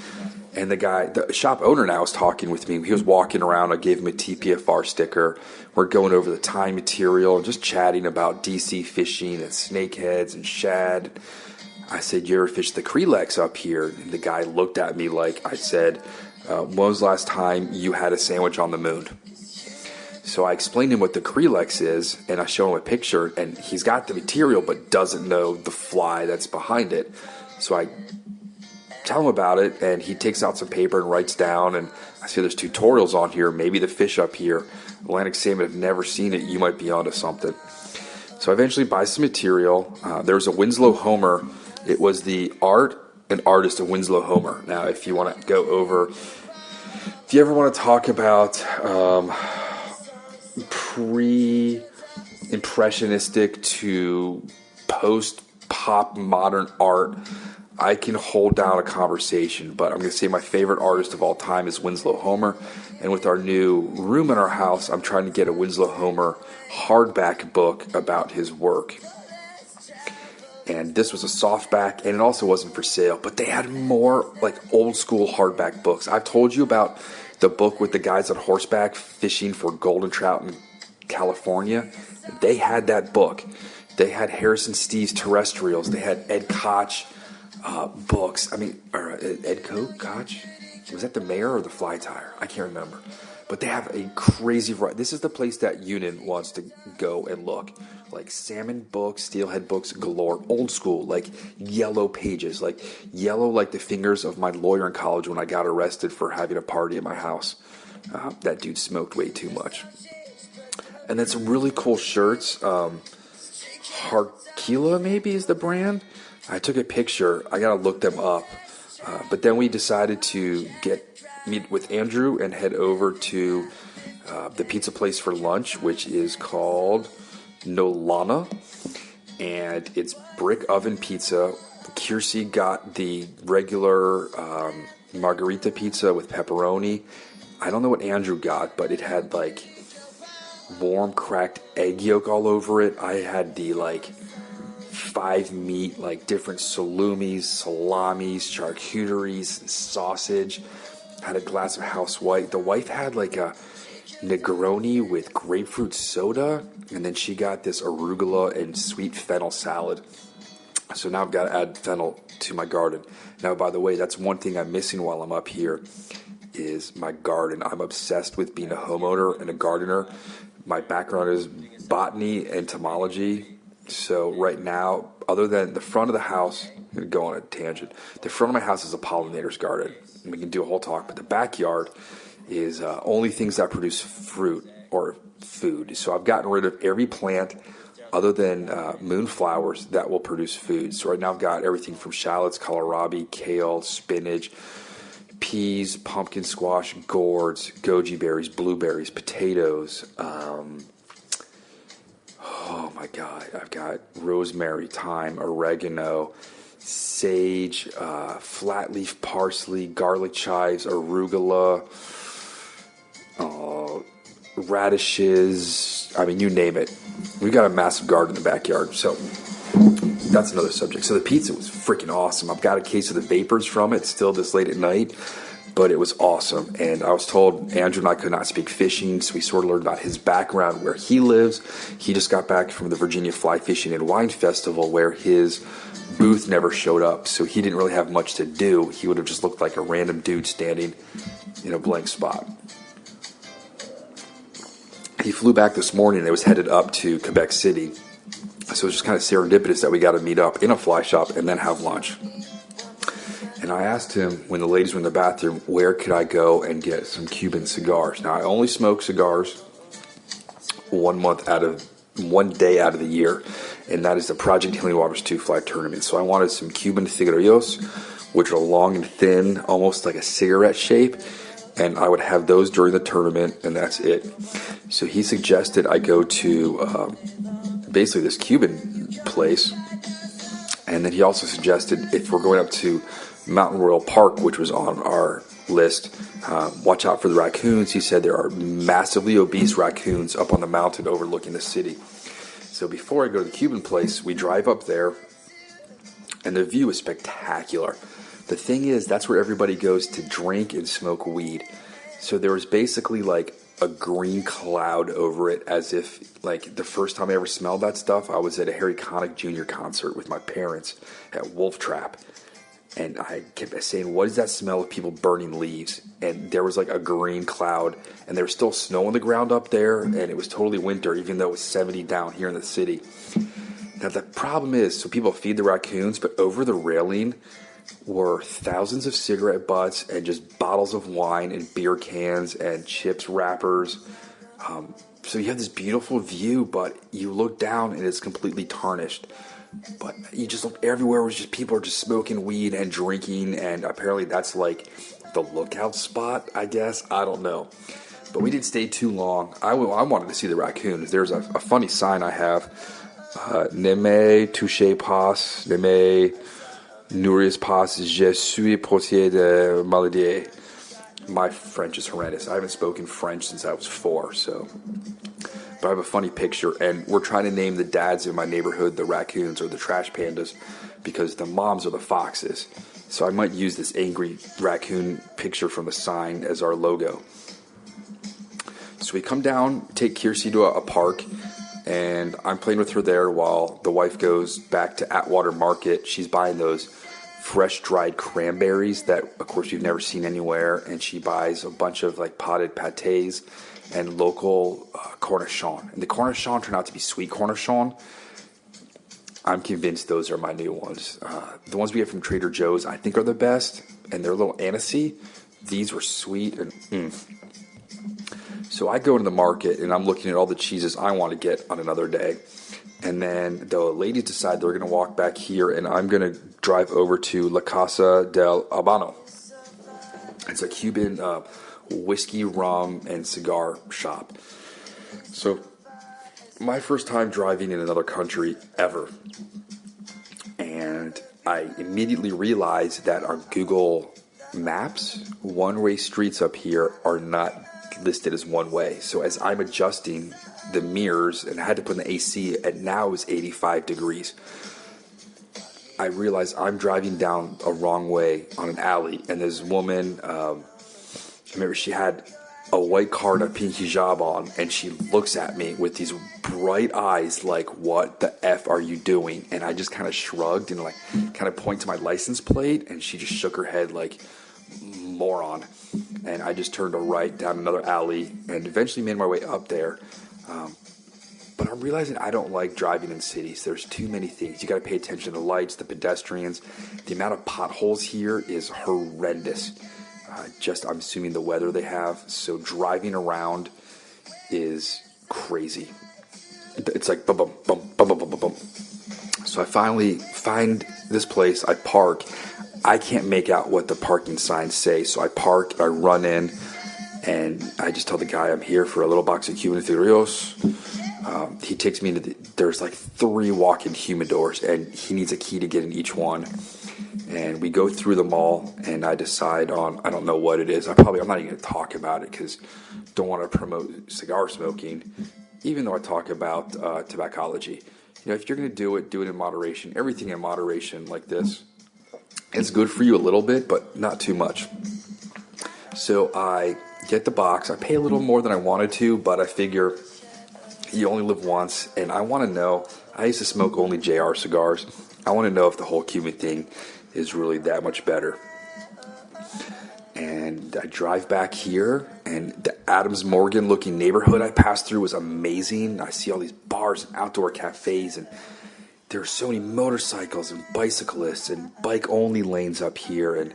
And the shop owner now is talking with me. He was walking around. I gave him a TPFR sticker. We're going over the tie material and just chatting about DC fishing and snakeheads and shad. I said, you ever fish the Krelex up here? And the guy looked at me like I said, when was the last time you had a sandwich on the moon? So I explained to him what the Krelex is, and I show him a picture, and he's got the material but doesn't know the fly that's behind it. So I tell him about it, and he takes out some paper and writes down, and I see there's tutorials on here. Maybe the fish up here, Atlantic salmon, have never seen it. You might be onto something. So I eventually buy some material. There's a Winslow Homer. It was the art and artist of Winslow Homer. Now, if you want to go over, if you ever want to talk about pre-impressionistic to post-pop modern art, I can hold down a conversation, but I'm going to say my favorite artist of all time is Winslow Homer, and with our new room in our house, I'm trying to get a Winslow Homer hardback book about his work. And this was a softback, and it also wasn't for sale, but they had more like old school hardback books. I've told you about the book with the guys on horseback fishing for golden trout in California. They had that book. They had Harrison Steve's terrestrials. They had Ed Koch books. Ed Koch? Was that the mayor or the fly tyer? I can't remember. But they have a crazy variety. This is the place that Unin wants to go and look. Like salmon books, steelhead books galore. Old school, like yellow pages. Like yellow like the fingers of my lawyer in college when I got arrested for having a party at my house. That dude smoked way too much. And then some really cool shirts. Harkila maybe is the brand. I took a picture. I gotta look them up. But then we decided to meet with Andrew and head over to the pizza place for lunch, which is called Nolana, and it's brick oven pizza. Kiersey got the regular margarita pizza with pepperoni. I don't know what Andrew got, but it had like warm cracked egg yolk all over it. I had the like 5 meat, like different salamis, charcuteries, and sausage. Had a glass of house white. The wife had like a Negroni with grapefruit soda, and then she got this arugula and sweet fennel salad. So now I've got to add fennel to my garden. Now, by the way, that's one thing I'm missing while I'm up here is my garden. I'm obsessed with being a homeowner and a gardener. My background is botany and entomology. So right now, other than the front of the house, I'm going to go on a tangent. The front of my house is a pollinator's garden. We can do a whole talk, but the backyard is only things that produce fruit or food. So I've gotten rid of every plant other than moonflowers that will produce food. So right now I've got everything from shallots, kohlrabi, kale, spinach, peas, pumpkin squash, gourds, goji berries, blueberries, potatoes. Oh my God, I've got rosemary, thyme, oregano, sage, flat leaf parsley, garlic chives, arugula, radishes. I mean, you name it. We've got a massive garden in the backyard, so that's another subject. So the pizza was freaking awesome. I've got a case of the vapors from it still this late at night, but it was awesome. And I was told Andrew and I could not speak fishing, so we sort of learned about his background, where he lives. He just got back from the Virginia Fly Fishing and Wine Festival, where his booth never showed up, so he didn't really have much to do. He would have just looked like a random dude standing in a blank spot. He flew back this morning and was headed up to Quebec City. So it was just kind of serendipitous that we got to meet up in a fly shop and then have lunch. And I asked him, when the ladies were in the bathroom, where could I go and get some Cuban cigars? Now, I only smoke cigars 1 day out of the year, and that is the Project Healing Waters 2 Fly Tournament. So I wanted some Cuban cigarrillos, which are long and thin, almost like a cigarette shape, and I would have those during the tournament, and that's it. So he suggested I go to basically this Cuban place, and then he also suggested if we're going up to Mountain Royal Park, which was on our list, watch out for the raccoons. He said there are massively obese raccoons up on the mountain overlooking the city. So before I go to the Cuban place, we drive up there, and the view is spectacular. The thing is, that's where everybody goes to drink and smoke weed. So there was basically like a green cloud over it, as if like the first time I ever smelled that stuff, I was at a Harry Connick Jr. concert with my parents at Wolf Trap. And I kept saying, what is that smell of people burning leaves? And there was like a green cloud, and there was still snow on the ground up there, and it was totally winter, even though it was 70 down here in the city. Now the problem is, so people feed the raccoons, but over the railing were thousands of cigarette butts and just bottles of wine and beer cans and chips wrappers. So you have this beautiful view, but you look down and it's completely tarnished. But you just look everywhere where just people are just smoking weed and drinking, and apparently that's like the lookout spot, I guess. I don't know. But we didn't stay too long. I wanted to see the raccoons. There's a funny sign I have. Ne me touchez pas, ne me nourris pas, je suis portier de maladie. My French is horrendous. I haven't spoken French since I was 4, so... But I have a funny picture, and we're trying to name the dads in my neighborhood the raccoons or the trash pandas because the moms are the foxes. So I might use this angry raccoon picture from the sign as our logo. So we come down, take Kiersey to a park, and I'm playing with her there while the wife goes back to Atwater Market. She's buying those fresh dried cranberries that, of course, you've never seen anywhere, and she buys a bunch of like potted pâtés and local cornichon. And the cornichon turned out to be sweet cornichon. I'm convinced those are my new ones. The ones we get from Trader Joe's, I think, are the best, and they're a little anisey. These were sweet and So I go into the market, and I'm looking at all the cheeses I want to get on another day. And then the ladies decide they're going to walk back here, and I'm going to drive over to La Casa del Habano. It's a Cuban whiskey, rum, and cigar shop. So my first time driving in another country ever. And I immediately realized that our Google Maps one-way streets up here are not listed as one way. So as I'm adjusting the mirrors, and I had to put in the AC, and now it's 85 degrees, I realized I'm driving down a wrong way on an alley, and this woman, I remember she had a white car and a pink hijab on, and she looks at me with these bright eyes like, what the F are you doing? And I just kind of shrugged and like kind of point to my license plate, and she just shook her head like, moron. And I just turned a right down another alley and eventually made my way up there. But I'm realizing I don't like driving in cities. There's too many things. You got to pay attention to the lights, the pedestrians. The amount of potholes here is horrendous. I'm assuming the weather they have. So driving around is crazy. It's like bum, bum, bum, bum, bum, bum, bum. So I finally find this place. I park. I can't make out what the parking signs say. So I park, I run in, and I just tell the guy I'm here for a little box of Cuban cigarrillos. He takes me into there's like 3 walk-in humidors, and he needs a key to get in each one. And we go through them all, and I decide on, I don't know what it is. I'm not even going to talk about it because don't want to promote cigar smoking, even though I talk about tobaccology. If you're going to do it in moderation. Everything in moderation like this. It's good for you a little bit, but not too much. So I get the box. I pay a little more than I wanted to, but I figure you only live once, and I want to know. I used to smoke only JR cigars. I want to know if the whole Cuban thing is really that much better. And I drive back here, and the Adams Morgan looking neighborhood I passed through was amazing. I see all these bars and outdoor cafes, and there are so many motorcycles and bicyclists and bike-only lanes up here, and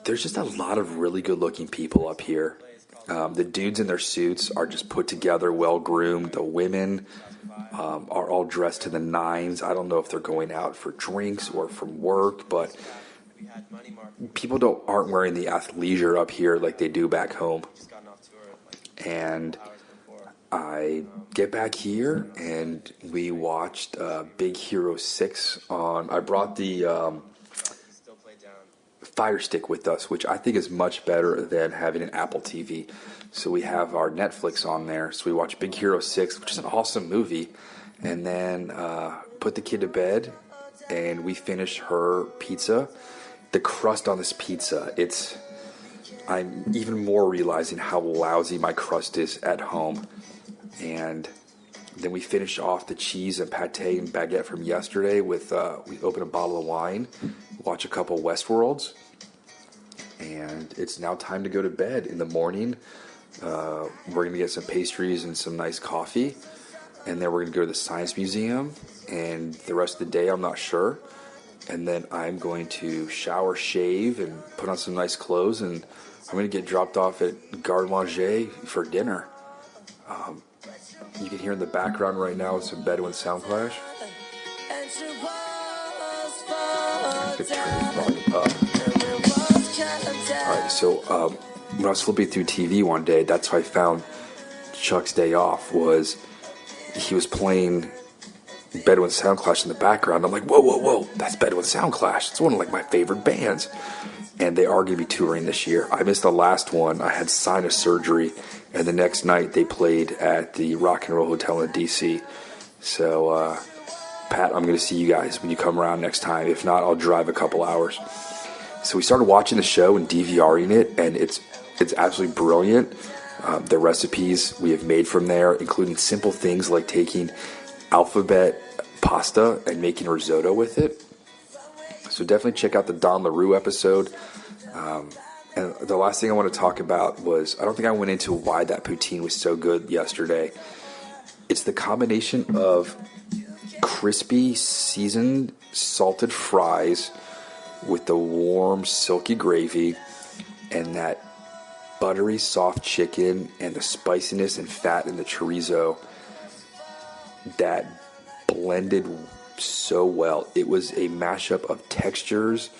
there's just a lot of really good-looking people up here. The dudes in their suits are just put together, well-groomed. The women are all dressed to the nines. I don't know if they're going out for drinks or from work, but people aren't wearing the athleisure up here like they do back home. And I get back here, and we watched Big Hero 6 on. I brought the Fire Stick with us, which I think is much better than having an Apple TV. So we have our Netflix on there. So we watch Big Hero 6, which is an awesome movie, and then put the kid to bed, and we finish her pizza. The crust on this pizza, I'm even more realizing how lousy my crust is at home. And then we finish off the cheese and pate and baguette from yesterday with, we open a bottle of wine, watch a couple Westworlds, and it's now time to go to bed. In the morning, we're going to get some pastries and some nice coffee, and then we're going to go to the Science Museum, and the rest of the day I'm not sure. And then I'm going to shower, shave, and put on some nice clothes, and I'm going to get dropped off at Garde Manger for dinner. You can hear in the background right now some Bedouin sound clash. I have to turn this volume up. Alright, so when I was flipping through TV one day, that's how I found Chuck's Day Off. Was he was playing Bedouin Sound Clash in the background. I'm like, whoa, that's Bedouin Sound Clash. It's one of my favorite bands. And they are going to be touring this year. I missed the last one. I had sinus surgery, and the next night they played at the Rock and Roll Hotel in D.C. So, Pat, I'm going to see you guys when you come around next time. If not, I'll drive a couple hours. So we started watching the show and DVRing it, and it's absolutely brilliant. The recipes we have made from there, including simple things like taking alphabet pasta and making risotto with it. So definitely check out the Don LaRue episode. And the last thing I want to talk about was, I don't think I went into why that poutine was so good yesterday. It's the combination of crispy, seasoned, salted fries with the warm, silky gravy and that buttery, soft chicken and the spiciness and fat in the chorizo that blended so well. It was a mashup of textures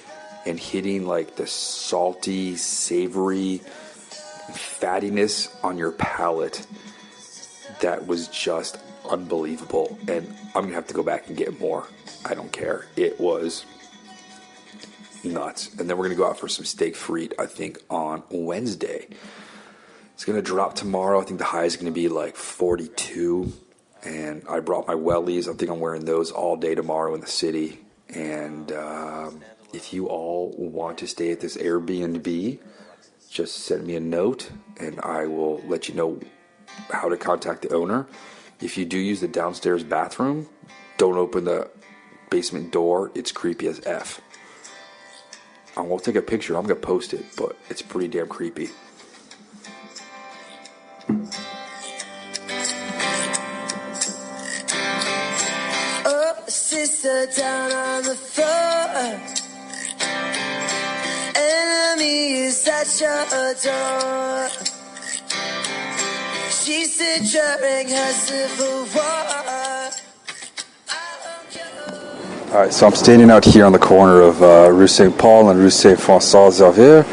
and hitting the salty, savory fattiness on your palate that was just unbelievable. And I'm gonna have to go back and get more. I don't care. It was nuts. And then we're gonna go out for some steak frite, I think, on Wednesday. It's gonna drop tomorrow. I think the high is gonna be 42. And I brought my wellies. I think I'm wearing those all day tomorrow in the city. And if you all want to stay at this Airbnb, just send me a note, and I will let you know how to contact the owner. If you do use the downstairs bathroom, don't open the basement door. It's creepy as F. I won't take a picture. I'm going to post it, but it's pretty damn creepy. Sister down on the floor. Enemy is at your door. She's during her civil war. Alright, so I'm standing out here on the corner of Rue St. Paul and Rue St. François Xavier.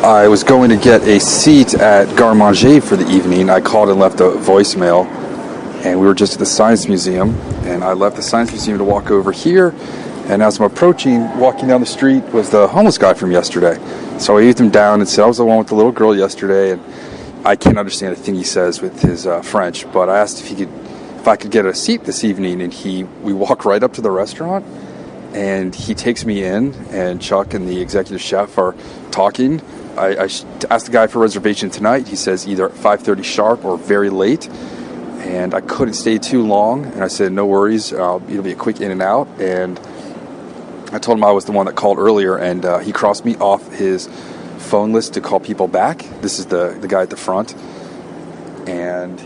I was going to get a seat at Garde Manger for the evening. I called and left a voicemail. and we were just at the Science Museum, and I left the Science Museum to walk over here, and as I'm approaching, walking down the street was the homeless guy from yesterday. So I waved him down and said I was the one with the little girl yesterday, and I can't understand a thing he says with his French, but I asked if I could get a seat this evening, and we walk right up to the restaurant, and he takes me in, and Chuck and the executive chef are talking. I asked the guy for a reservation tonight. He says either at 5:30 sharp or very late, and I couldn't stay too long, and I said, no worries, it'll be a quick in and out, and I told him I was the one that called earlier, and he crossed me off his phone list to call people back. This is the guy at the front, and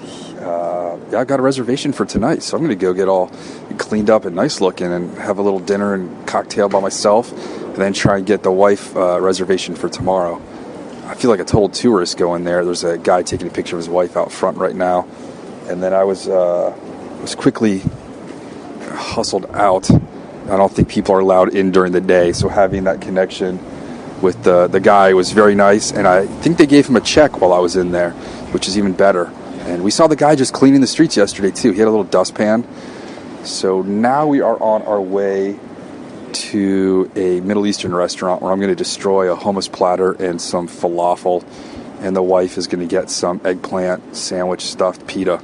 I got a reservation for tonight, so I'm going to go get all cleaned up and nice looking and have a little dinner and cocktail by myself, and then try and get the wife reservation for tomorrow. I feel like a total tourist going there. There's a guy taking a picture of his wife out front right now, and then I was quickly hustled out. I don't think people are allowed in during the day, so having that connection with the guy was very nice, and I think they gave him a check while I was in there, which is even better. And we saw the guy just cleaning the streets yesterday too. He had a little dustpan. So now we are on our way to a Middle Eastern restaurant where I'm going to destroy a hummus platter and some falafel, and the wife is going to get some eggplant sandwich stuffed pita.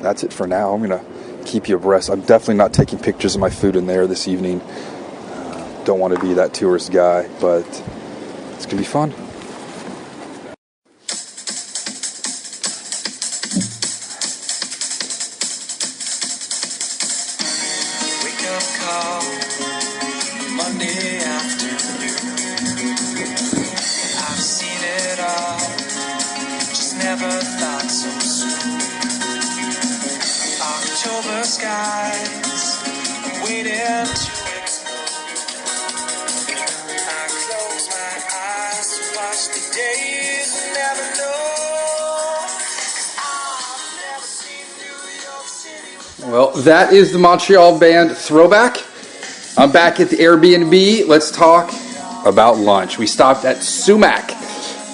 That's it for now. I'm going to keep you abreast. I'm definitely not taking pictures of my food in there this evening. Don't want to be that tourist guy, but it's going to be fun. Wake up call, Monday afternoon. I've seen it all, just never thought so soon. October skies, I'm waiting to explode. I close my eyes to watch the days and never know. I've never seen New York City. Well, that is the Montreal band Throwback. I'm back at the Airbnb. Let's talk about lunch. We stopped at Sumac,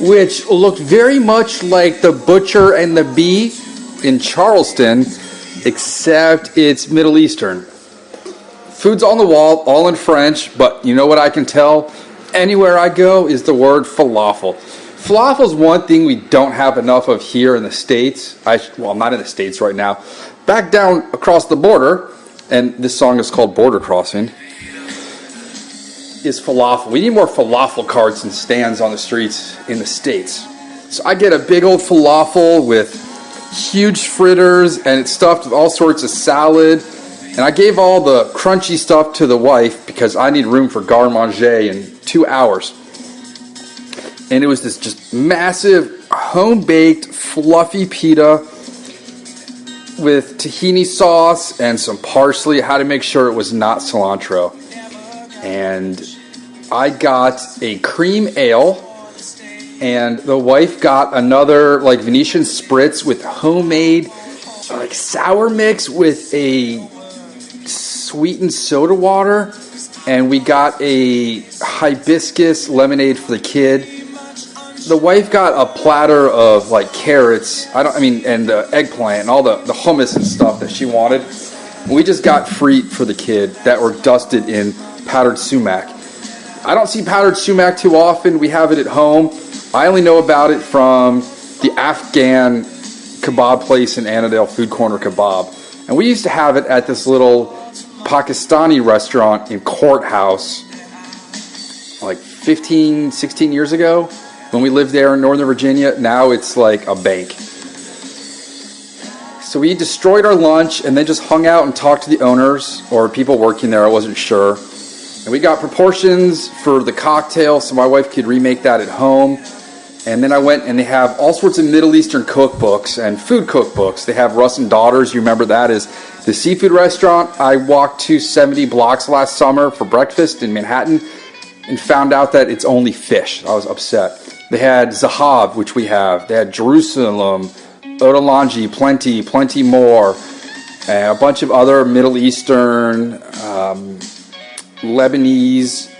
which looked very much like the Butcher and the Bee in Charleston, except it's Middle Eastern. Food's on the wall, all in French, but you know what I can tell anywhere I go is the word falafel. Falafel is one thing we don't have enough of here in the States. I'm not in the States right now. Back down across the border, and this song is called Border Crossing, is falafel. We need more falafel carts and stands on the streets in the States. So I get a big old falafel with huge fritters, and it's stuffed with all sorts of salad. And I gave all the crunchy stuff to the wife because I need room for garde-manger in 2 hours. And it was this just massive, home-baked, fluffy pita with tahini sauce and some parsley. I had to make sure it was not cilantro. And I got a cream ale, and the wife got another like Venetian spritz with homemade like sour mix with a sweetened soda water, and we got a hibiscus lemonade for the kid. The wife got a platter of like carrots, and eggplant and all the hummus and stuff that she wanted. And we just got frites for the kid that were dusted in powdered sumac. I don't see powdered sumac too often. We have it at home. I only know about it from the Afghan kebab place in Annandale, Food Corner Kebab. And we used to have it at this little Pakistani restaurant in Courthouse like 15, 16 years ago when we lived there in Northern Virginia. Now it's like a bank. So we destroyed our lunch and then just hung out and talked to the owners or people working there. I wasn't sure. And we got proportions for the cocktail so my wife could remake that at home. And then I went, and they have all sorts of Middle Eastern cookbooks and food cookbooks. They have Russ and Daughters. You remember that is the seafood restaurant. I walked 270 blocks last summer for breakfast in Manhattan and found out that it's only fish. I was upset. They had Zahab, which we have. They had Jerusalem, Otolangi, plenty more. A bunch of other Middle Eastern, Lebanese,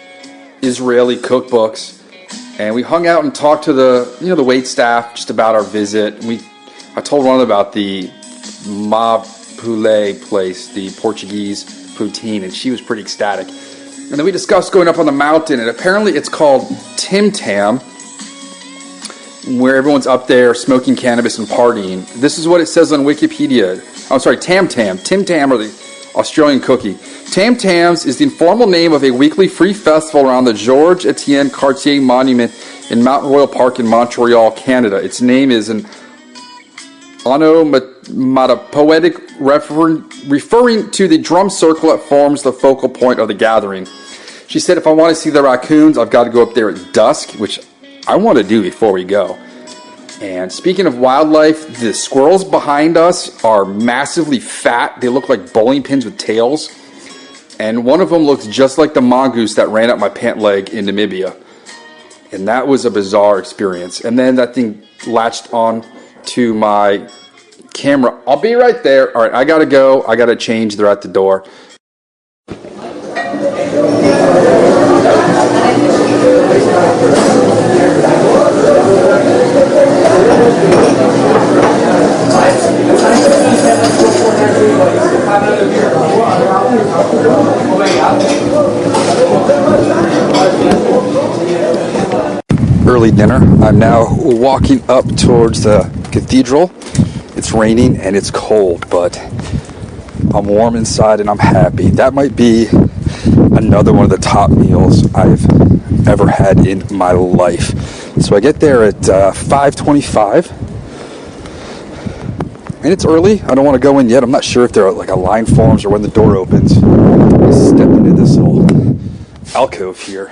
Israeli cookbooks. And we hung out and talked to the wait staff just about our visit. I told one about the Ma Poulet place, the Portuguese poutine, and she was pretty ecstatic. And then we discussed going up on the mountain, and apparently it's called Tim Tam, where everyone's up there smoking cannabis and partying. This is what it says on Wikipedia. I'm sorry, Tam Tam. Tim Tam, or the Australian cookie. Tam Tams is the informal name of a weekly free festival around the Georges Etienne Cartier Monument in Mount Royal Park in Montreal, Canada. Its name is an onomatopoetic referring to the drum circle that forms the focal point of the gathering. She said, if I want to see the raccoons, I've got to go up there at dusk, which I want to do before we go. And speaking of wildlife, the squirrels behind us are massively fat. They look like bowling pins with tails. And one of them looks just like the mongoose that ran up my pant leg in Namibia. And that was a bizarre experience. And then that thing latched on to my camera. I'll be right there. All right, I got to go. I got to change. They're at the door. Early dinner. I'm now walking up towards the cathedral. It's raining and it's cold, but I'm warm inside and I'm happy. That might be another one of the top meals I've ever had in my life. So I get there at 5:25, and it's early. I don't want to go in yet. I'm not sure if there are like a line forms or when the door opens. I step into this little alcove here.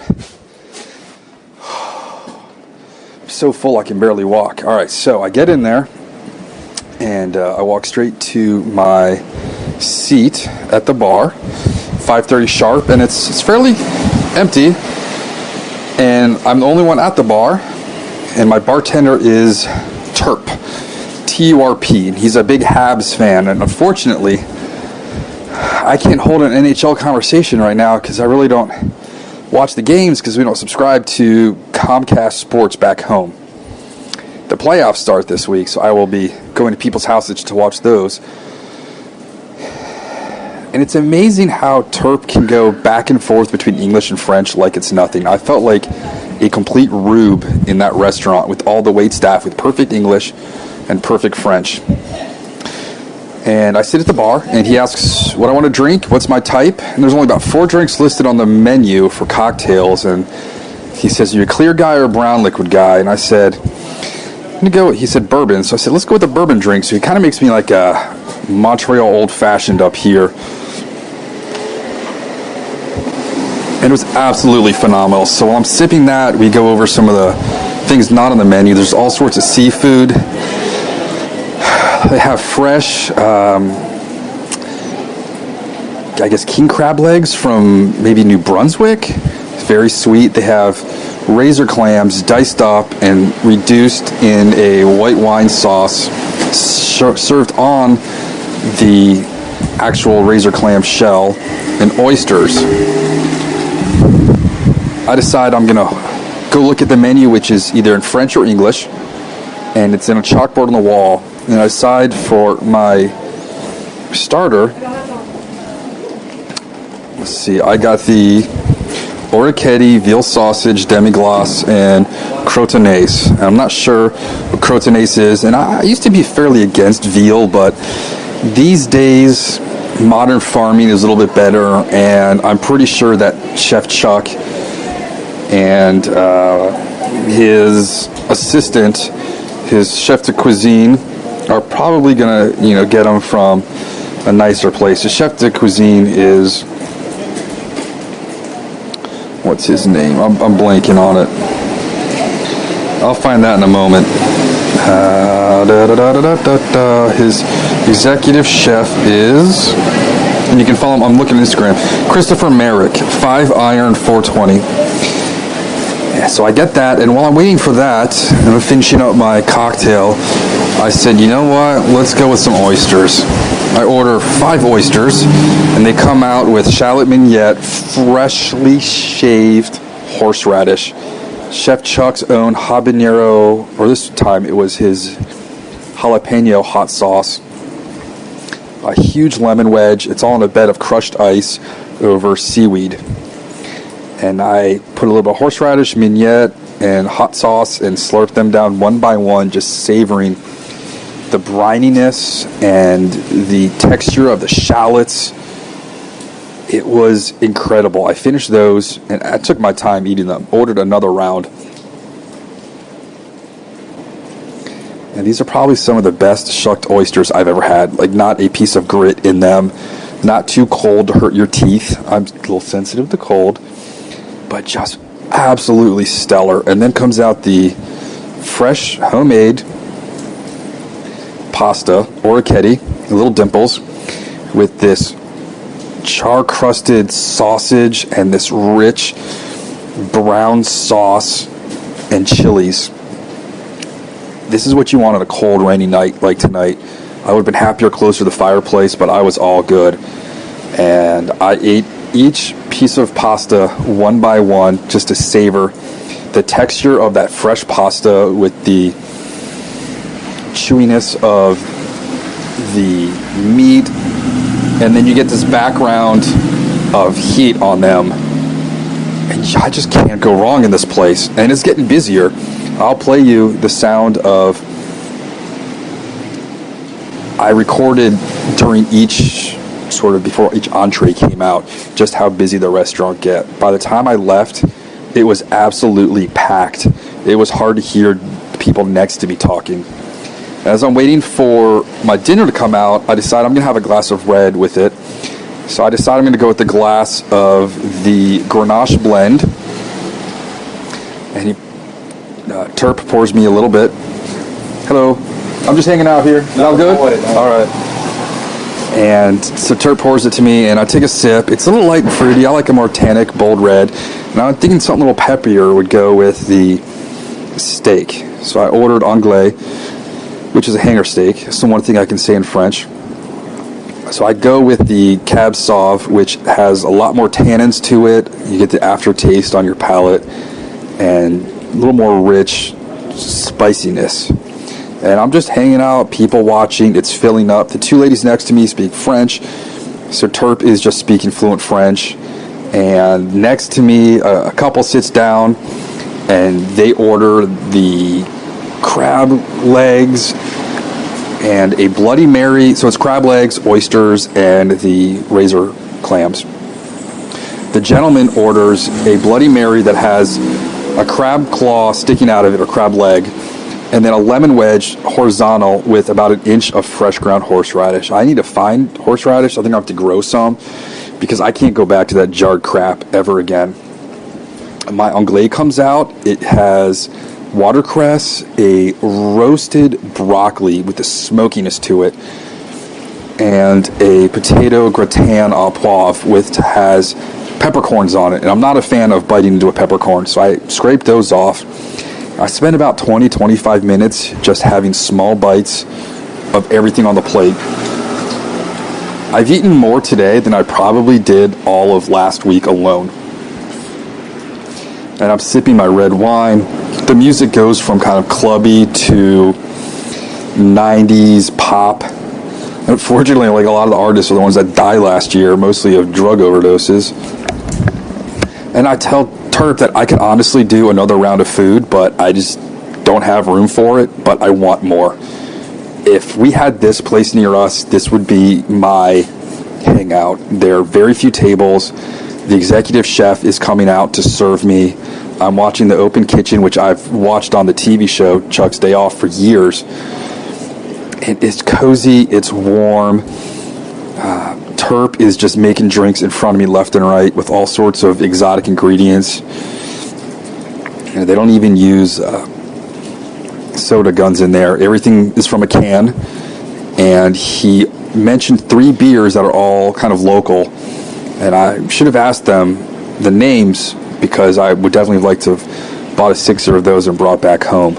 I'm so full I can barely walk. All right, so I get in there and I walk straight to my seat at the bar. 5:30 sharp, and it's fairly empty, and I'm the only one at the bar, and my bartender is Turp, T-U-R-P, and he's a big Habs fan, and unfortunately I can't hold an NHL conversation right now because I really don't watch the games because we don't subscribe to Comcast Sports back home. The playoffs start this week, so I will be going to people's houses to watch those. And it's amazing how Turp can go back and forth between English and French like it's nothing. I felt like a complete rube in that restaurant with all the wait staff with perfect English and perfect French. And I sit at the bar, and he asks what I want to drink, what's my type, and there's only about 4 drinks listed on the menu for cocktails, and he says, are you a clear guy or a brown liquid guy? And I said, I'm going to go, he said bourbon, so I said, let's go with the bourbon drink. So he kind of makes me like a Montreal old-fashioned up here. And it was absolutely phenomenal. So while I'm sipping that, we go over some of the things not on the menu. There's all sorts of seafood. They have fresh, I guess, king crab legs from maybe New Brunswick. It's very sweet. They have razor clams diced up and reduced in a white wine sauce, served on the actual razor clam shell, and oysters. I decide I'm going to go look at the menu, which is either in French or English, and it's in a chalkboard on the wall. And I decide for my starter, let's see, I got the orecchiette, veal sausage, demi-glace, and crotonnaise. I'm not sure what crotonnaise is, and I used to be fairly against veal, but these days, modern farming is a little bit better, and I'm pretty sure that Chef Chuck and his assistant, his chef de cuisine, are probably gonna, get them from a nicer place. The chef de cuisine is, what's his name? I'm blanking on it. I'll find that in a moment. His executive chef is, and you can follow him. I'm looking at Instagram. Christopher Merrick, 5 Iron 420. So I get that, and while I'm waiting for that, and I'm finishing up my cocktail, I said, you know what, let's go with some oysters. I order 5 oysters, and they come out with shallot mignonette, freshly shaved horseradish, Chef Chuck's own habanero, or this time it was his jalapeno hot sauce, a huge lemon wedge. It's all on a bed of crushed ice over seaweed. And I put a little bit of horseradish, mignonette, and hot sauce and slurp them down one by one, just savoring the brininess and the texture of the shallots. It was incredible. I finished those, and I took my time eating them. Ordered another round. And these are probably some of the best shucked oysters I've ever had. Like, not a piece of grit in them. Not too cold to hurt your teeth. I'm a little sensitive to cold. But just absolutely stellar. And then comes out the fresh, homemade pasta, orecchiette, little dimples, with this char-crusted sausage and this rich brown sauce and chilies. This is what you want on a cold, rainy night like tonight. I would have been happier closer to the fireplace, but I was all good. And I ate each piece of pasta one by one just to savor the texture of that fresh pasta with the chewiness of the meat, and then you get this background of heat on them, and I just can't go wrong in this place. And it's getting busier. I'll play you the sound of, I recorded during each sort of before each entree came out, just how busy the restaurant get. By the time I left, it was absolutely packed. It was hard to hear people next to me talking. As I'm waiting for my dinner to come out, I decided I'm going to have a glass of red with it. So I decided I'm going to go with the glass of the Grenache blend. And Terp pours me a little bit. Hello. I'm just hanging out here. Is that good? All right. And so Terp pours it to me, and I take a sip. It's a little light and fruity. I like a more tannic, bold red. And I'm thinking something a little peppier would go with the steak. So I ordered anglais, which is a hanger steak. It's the one thing I can say in French. So I go with the Cab Sauv, which has a lot more tannins to it. You get the aftertaste on your palate, and a little more rich spiciness. And I'm just hanging out, people watching. It's filling up. The two ladies next to me speak French, so Terp is just speaking fluent French. And next to me, a couple sits down, and they order the crab legs and a Bloody Mary. So it's crab legs, oysters, and the razor clams. The gentleman orders a Bloody Mary that has a crab claw sticking out of it, or crab leg, and then a lemon wedge horizontal with about an inch of fresh ground horseradish. I need to find horseradish. I think I'll have to grow some, because I can't go back to that jarred crap ever again. My anglais comes out. It has watercress, a roasted broccoli with the smokiness to it, and a potato gratin au poivre with has peppercorns on it. And I'm not a fan of biting into a peppercorn, so I scrape those off. I spent about 20-25 minutes just having small bites of everything on the plate. I've eaten more today than I probably did all of last week alone. And I'm sipping my red wine. The music goes from kind of clubby to 90s pop. Unfortunately, like a lot of the artists are the ones that died last year, mostly of drug overdoses. And I tell Terp that I could honestly do another round of food, but I just don't have room for it, but I want more. If we had this place near us, this would be my hangout. There are very few tables. The executive chef is coming out to serve me. I'm watching The Open Kitchen, which I've watched on the TV show Chuck's Day Off for years. It's cozy, it's warm. Terp is just making drinks in front of me left and right with all sorts of exotic ingredients. They don't even use soda guns in there. Everything is from a can. And he mentioned 3 beers that are all kind of local. And I should have asked them the names, because I would definitely have liked to have bought a 6er of those and brought back home.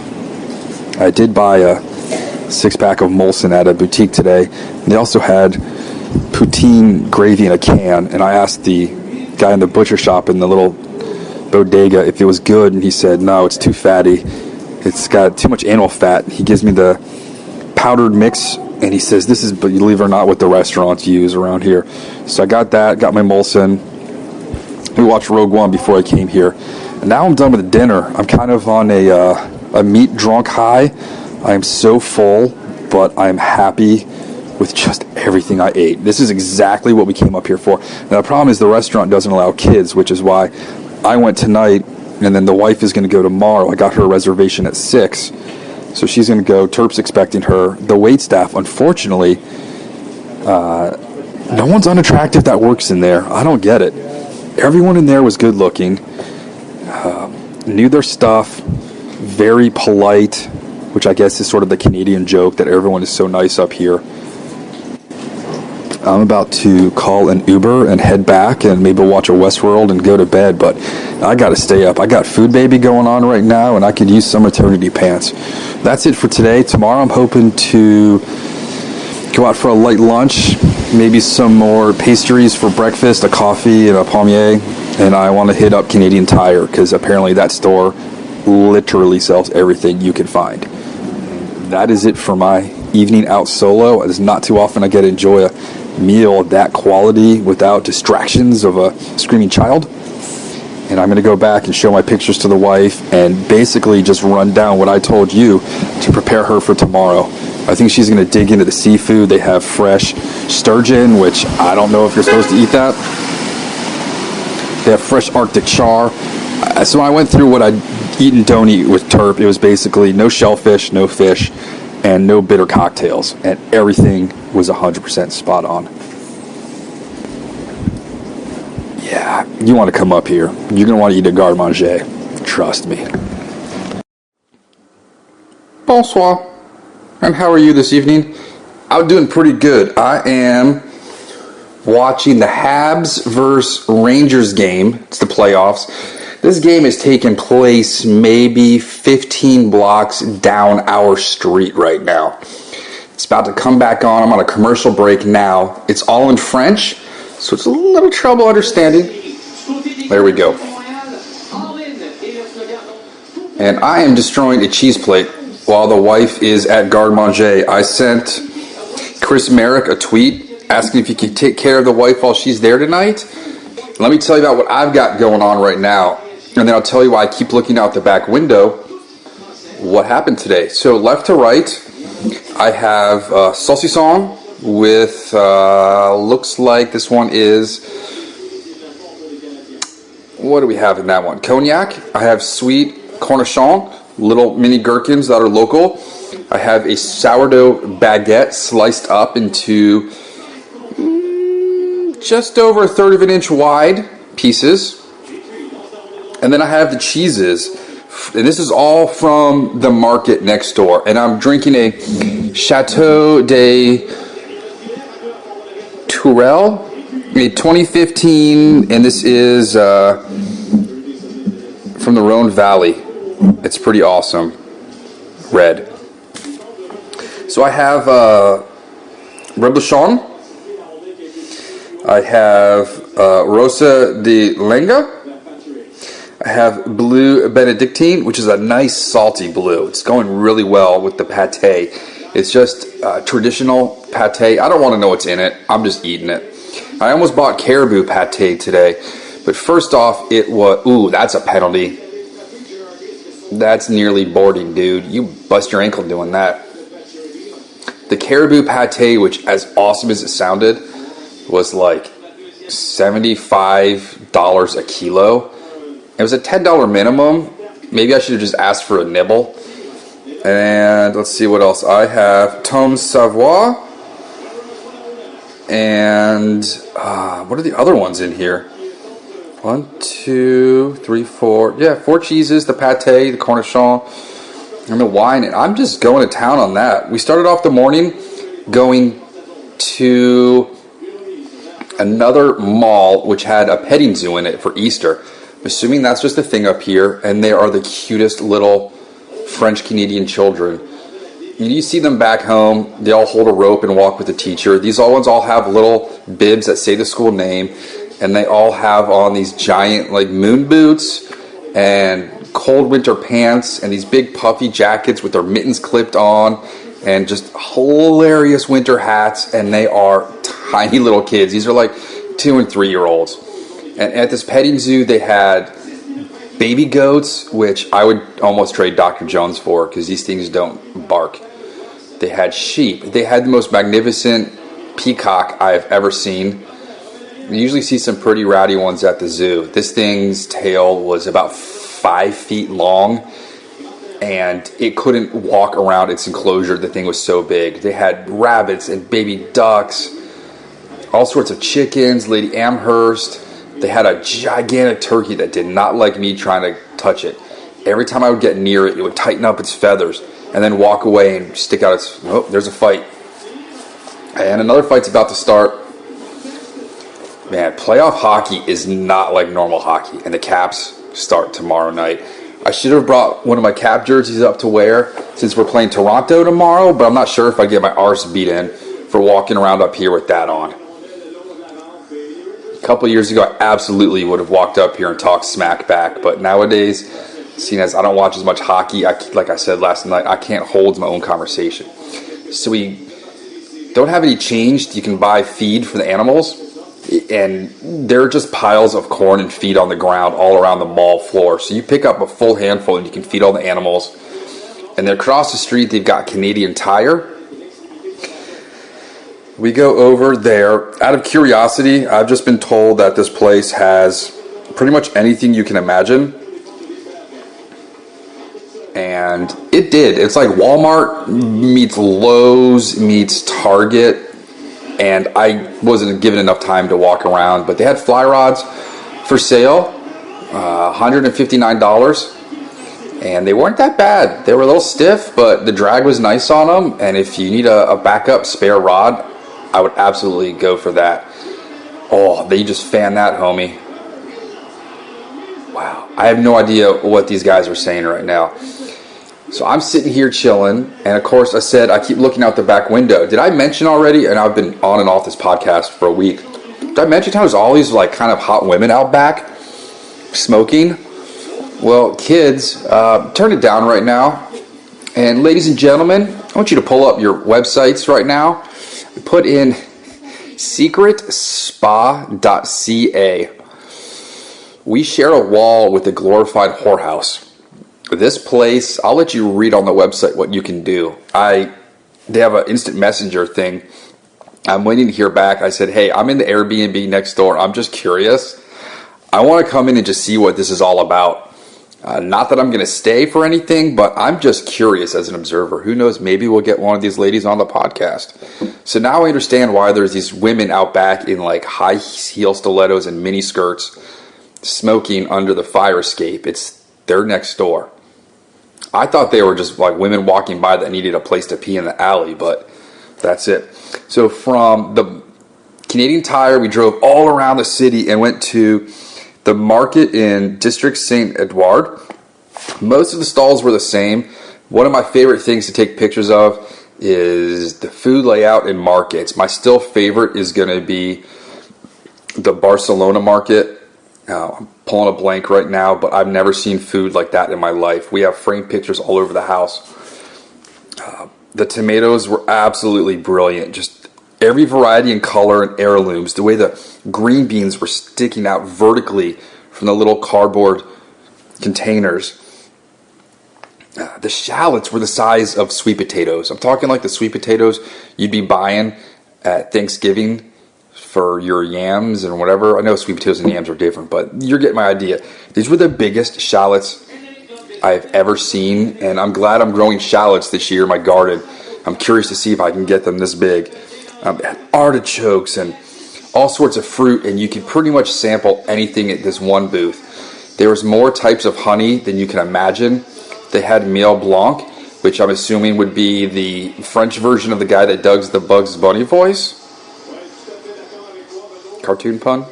I did buy a 6-pack of Molson at a boutique today. They also had poutine gravy in a can, and I asked the guy in the butcher shop in the little bodega if it was good, and he said, no, it's too fatty. It's got too much animal fat. He gives me the powdered mix And he says, this is, believe it or not, what the restaurants use around here. So I got that, got my Molson. We watched Rogue One before I came here. And now I'm done with dinner. I'm kind of on a meat drunk high. I am so full, but I'm happy with just everything I ate. This is exactly what we came up here for. Now the problem is the restaurant doesn't allow kids, which is why I went tonight, and then the wife is going to go tomorrow. I got her a reservation at 6. So she's going to go. Terp's expecting her. The waitstaff, unfortunately, no one's unattractive that works in there. I don't get it. Everyone in there was good looking, knew their stuff, very polite, which I guess is sort of the Canadian joke that everyone is so nice up here. I'm about to call an Uber and head back and maybe watch a Westworld and go to bed, but I got to stay up. I got Food Baby going on right now, and I could use some maternity pants. That's it for today. Tomorrow I'm hoping to go out for a light lunch, maybe some more pastries for breakfast, a coffee and a pommier, and I want to hit up Canadian Tire because apparently that store literally sells everything you can find. That is it for my evening out solo. It is not too often I get to enjoy a meal of that quality without distractions of a screaming child. And I'm going to go back and show my pictures to the wife and basically just run down what I told you to prepare her for tomorrow. I think she's going to dig into the seafood. They have fresh sturgeon, which I don't know if you're supposed to eat that. They have fresh Arctic char. So when I went through what I'd eat and don't eat with Terp, it was basically no shellfish, no fish, and no bitter cocktails. And everything was 100% spot on. Yeah, you want to come up here. You're going to want to eat a garde-manger. Trust me. Bonsoir. And how are you this evening? I'm doing pretty good. I am watching the Habs versus Rangers game. It's the playoffs. This game is taking place maybe 15 blocks down our street right now. It's about to come back on. I'm on a commercial break now. It's all in French, so it's a little trouble understanding. There we go. And I am destroying a cheese plate while the wife is at garde-manger. I sent Chris Merrick a tweet asking if he could take care of the wife while she's there tonight. Let me tell you about what I've got going on right now. And then I'll tell you why I keep looking out the back window. What happened today? So left to right, I have saucisson with, looks like this one is, what do we have in that one? Cognac. I have sweet cornichon, little mini gherkins that are local. I have a sourdough baguette sliced up into just over 1/3 of an inch wide pieces. And then I have the cheeses. And this is all from the market next door. And I'm drinking a Chateau de Tourelle, a 2015, and this is from the Rhone Valley. It's pretty awesome. Red. So I have Reblochon. I have Rosa de Lenga. I have Blue Benedictine, which is a nice salty blue. It's going really well with the pate. It's just traditional pate. I don't want to know what's in it. I'm just eating it. I almost bought caribou pate today. But first off, it was... Ooh, that's a penalty. That's nearly boarding, dude. You bust your ankle doing that. The caribou pate, which as awesome as it sounded, was like $75 a kilo. It was a $10 minimum. Maybe I should have just asked for a nibble. And let's see what else. I have Tom Savoie. And what are the other ones in here? 1, 2, 3, 4. Yeah, 4 cheeses, the pate, the cornichon, and the wine. And I'm just going to town on that. We started off the morning going to another mall which had a petting zoo in it for Easter. I'm assuming that's just a thing up here, and they are the cutest little French-Canadian children. You see them back home, they all hold a rope and walk with the teacher. These ones all have little bibs that say the school name, and they all have on these giant like moon boots and cold winter pants and these big puffy jackets with their mittens clipped on and just hilarious winter hats, and they are tiny little kids. These are like 2 and 3 year olds. And at this petting zoo, they had baby goats, which I would almost trade Dr. Jones for because these things don't bark. They had sheep. They had the most magnificent peacock I've ever seen. You usually see some pretty rowdy ones at the zoo. This thing's tail was about 5 feet long, and it couldn't walk around its enclosure. The thing was so big. They had rabbits and baby ducks, all sorts of chickens, Lady Amherst. They had a gigantic turkey that did not like me trying to touch it. Every time I would get near it, it would tighten up its feathers and then walk away and stick out its... Oh, there's a fight. And another fight's about to start. Man, playoff hockey is not like normal hockey, and the Caps start tomorrow night. I should have brought one of my Cap jerseys up to wear since we're playing Toronto tomorrow, but I'm not sure if I get my arse beat in for walking around up here with that on. A couple years ago, I absolutely would have walked up here and talked smack back, but nowadays, seeing as I don't watch as much hockey, like I said last night, I can't hold my own conversation. So we don't have any change. You can buy feed for the animals, and there are just piles of corn and feed on the ground all around the mall floor. So you pick up a full handful and you can feed all the animals. And then across the street, they've got Canadian Tire. We go over there. Out of curiosity, I've just been told that this place has pretty much anything you can imagine. And it did. It's like Walmart meets Lowe's meets Target. And I wasn't given enough time to walk around. But they had fly rods for sale, $159. And they weren't that bad. They were a little stiff, but the drag was nice on them. And if you need a backup spare rod, I would absolutely go for that. Oh, they just fan that, homie. Wow. I have no idea what these guys are saying right now. So I'm sitting here chilling, and of course I said I keep looking out the back window. Did I mention already, and I've been on and off this podcast for a week, did I mention how there's all these like kind of hot women out back smoking? Well, kids, turn it down right now. And ladies and gentlemen, I want you to pull up your websites right now. Put in secretspa.ca. We share a wall with a glorified whorehouse. This place, I'll let you read on the website what you can do. They have an instant messenger thing. I'm waiting to hear back. I said, hey, I'm in the Airbnb next door. I'm just curious. I want to come in and just see what this is all about. Not that I'm going to stay for anything, but I'm just curious as an observer. Who knows, maybe we'll get one of these ladies on the podcast. So now I understand why there's these women out back in like high heel stilettos and mini skirts smoking under the fire escape. They're next door. I thought they were just like women walking by that needed a place to pee in the alley, but that's it. So from the Canadian Tire, we drove all around the city and went to the market in District St. Edward. Most of the stalls were the same. One of my favorite things to take pictures of is the food layout in markets. My still favorite is going to be the Barcelona market. I'm pulling a blank right now, but I've never seen food like that in my life. We have framed pictures all over the house. The tomatoes were absolutely brilliant. Just every variety and color and heirlooms. The way the green beans were sticking out vertically from the little cardboard containers. The shallots were the size of sweet potatoes. I'm talking like the sweet potatoes you'd be buying at Thanksgiving for your yams and whatever. I know sweet potatoes and yams are different, but you're getting my idea. These were the biggest shallots I've ever seen, and I'm glad I'm growing shallots this year in my garden. I'm curious to see if I can get them this big. Artichokes and all sorts of fruit, and you can pretty much sample anything at this one booth. There was more types of honey than you can imagine. They had Miel Blanc, which I'm assuming would be the French version of the guy that does the Bugs Bunny voice. Cartoon pun.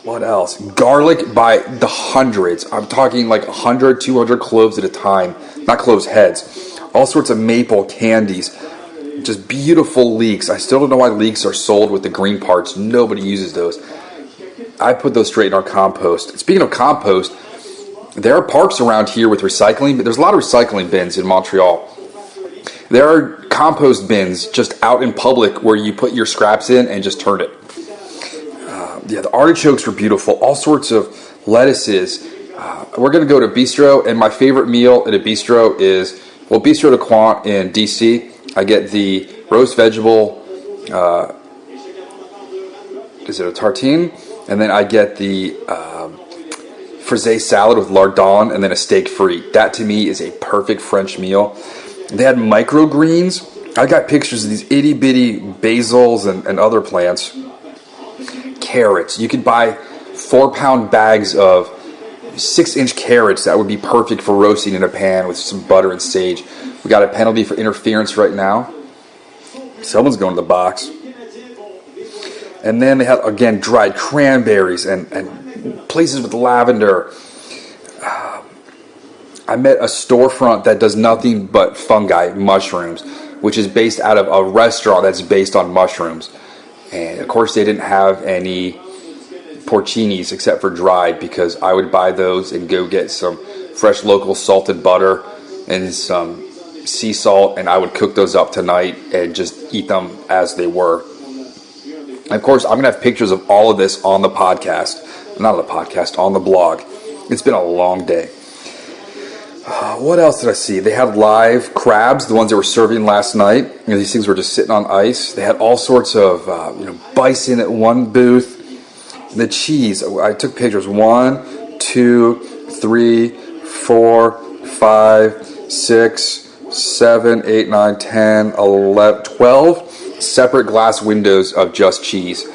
What else? Garlic by the hundreds. I'm talking like 100, 200 cloves at a time. Not cloves, heads. All sorts of maple candies. Just beautiful leeks. I still don't know why leeks are sold with the green parts. Nobody uses those. I put those straight in our compost. Speaking of compost, there are parks around here with recycling, but there's a lot of recycling bins in Montreal. There are compost bins just out in public where you put your scraps in and just turn it. The artichokes were beautiful. All sorts of lettuces. We're going to go to Bistro, and my favorite meal at a Bistro is, Bistro de Coin in DC. I get the roast vegetable, is it a tartine? And then I get the frisee salad with lardon and then a steak frite. That to me is a perfect French meal. They had microgreens. I got pictures of these itty bitty basils and other plants. Carrots. You could buy 4-pound bags of 6-inch carrots that would be perfect for roasting in a pan with some butter and sage. We got a penalty for interference right now. Someone's going to the box. And then they had, again, dried cranberries and places with lavender. I met a storefront that does nothing but fungi, mushrooms, which is based out of a restaurant that's based on mushrooms. And, of course, they didn't have any porcinis except for dried, because I would buy those and go get some fresh local salted butter and some sea salt, and I would cook those up tonight and just eat them as they were. And of course, I'm going to have pictures of all of this on the podcast. Not on the podcast, on the blog. It's been a long day. What else did I see? They had live crabs, the ones they were serving last night. You know, these things were just sitting on ice. They had all sorts of bison at one booth. The cheese, I took pictures. 1, 2, 3, 4, 5, 6, 7, 8, 9, 10, 11, 12 separate glass windows of just cheese.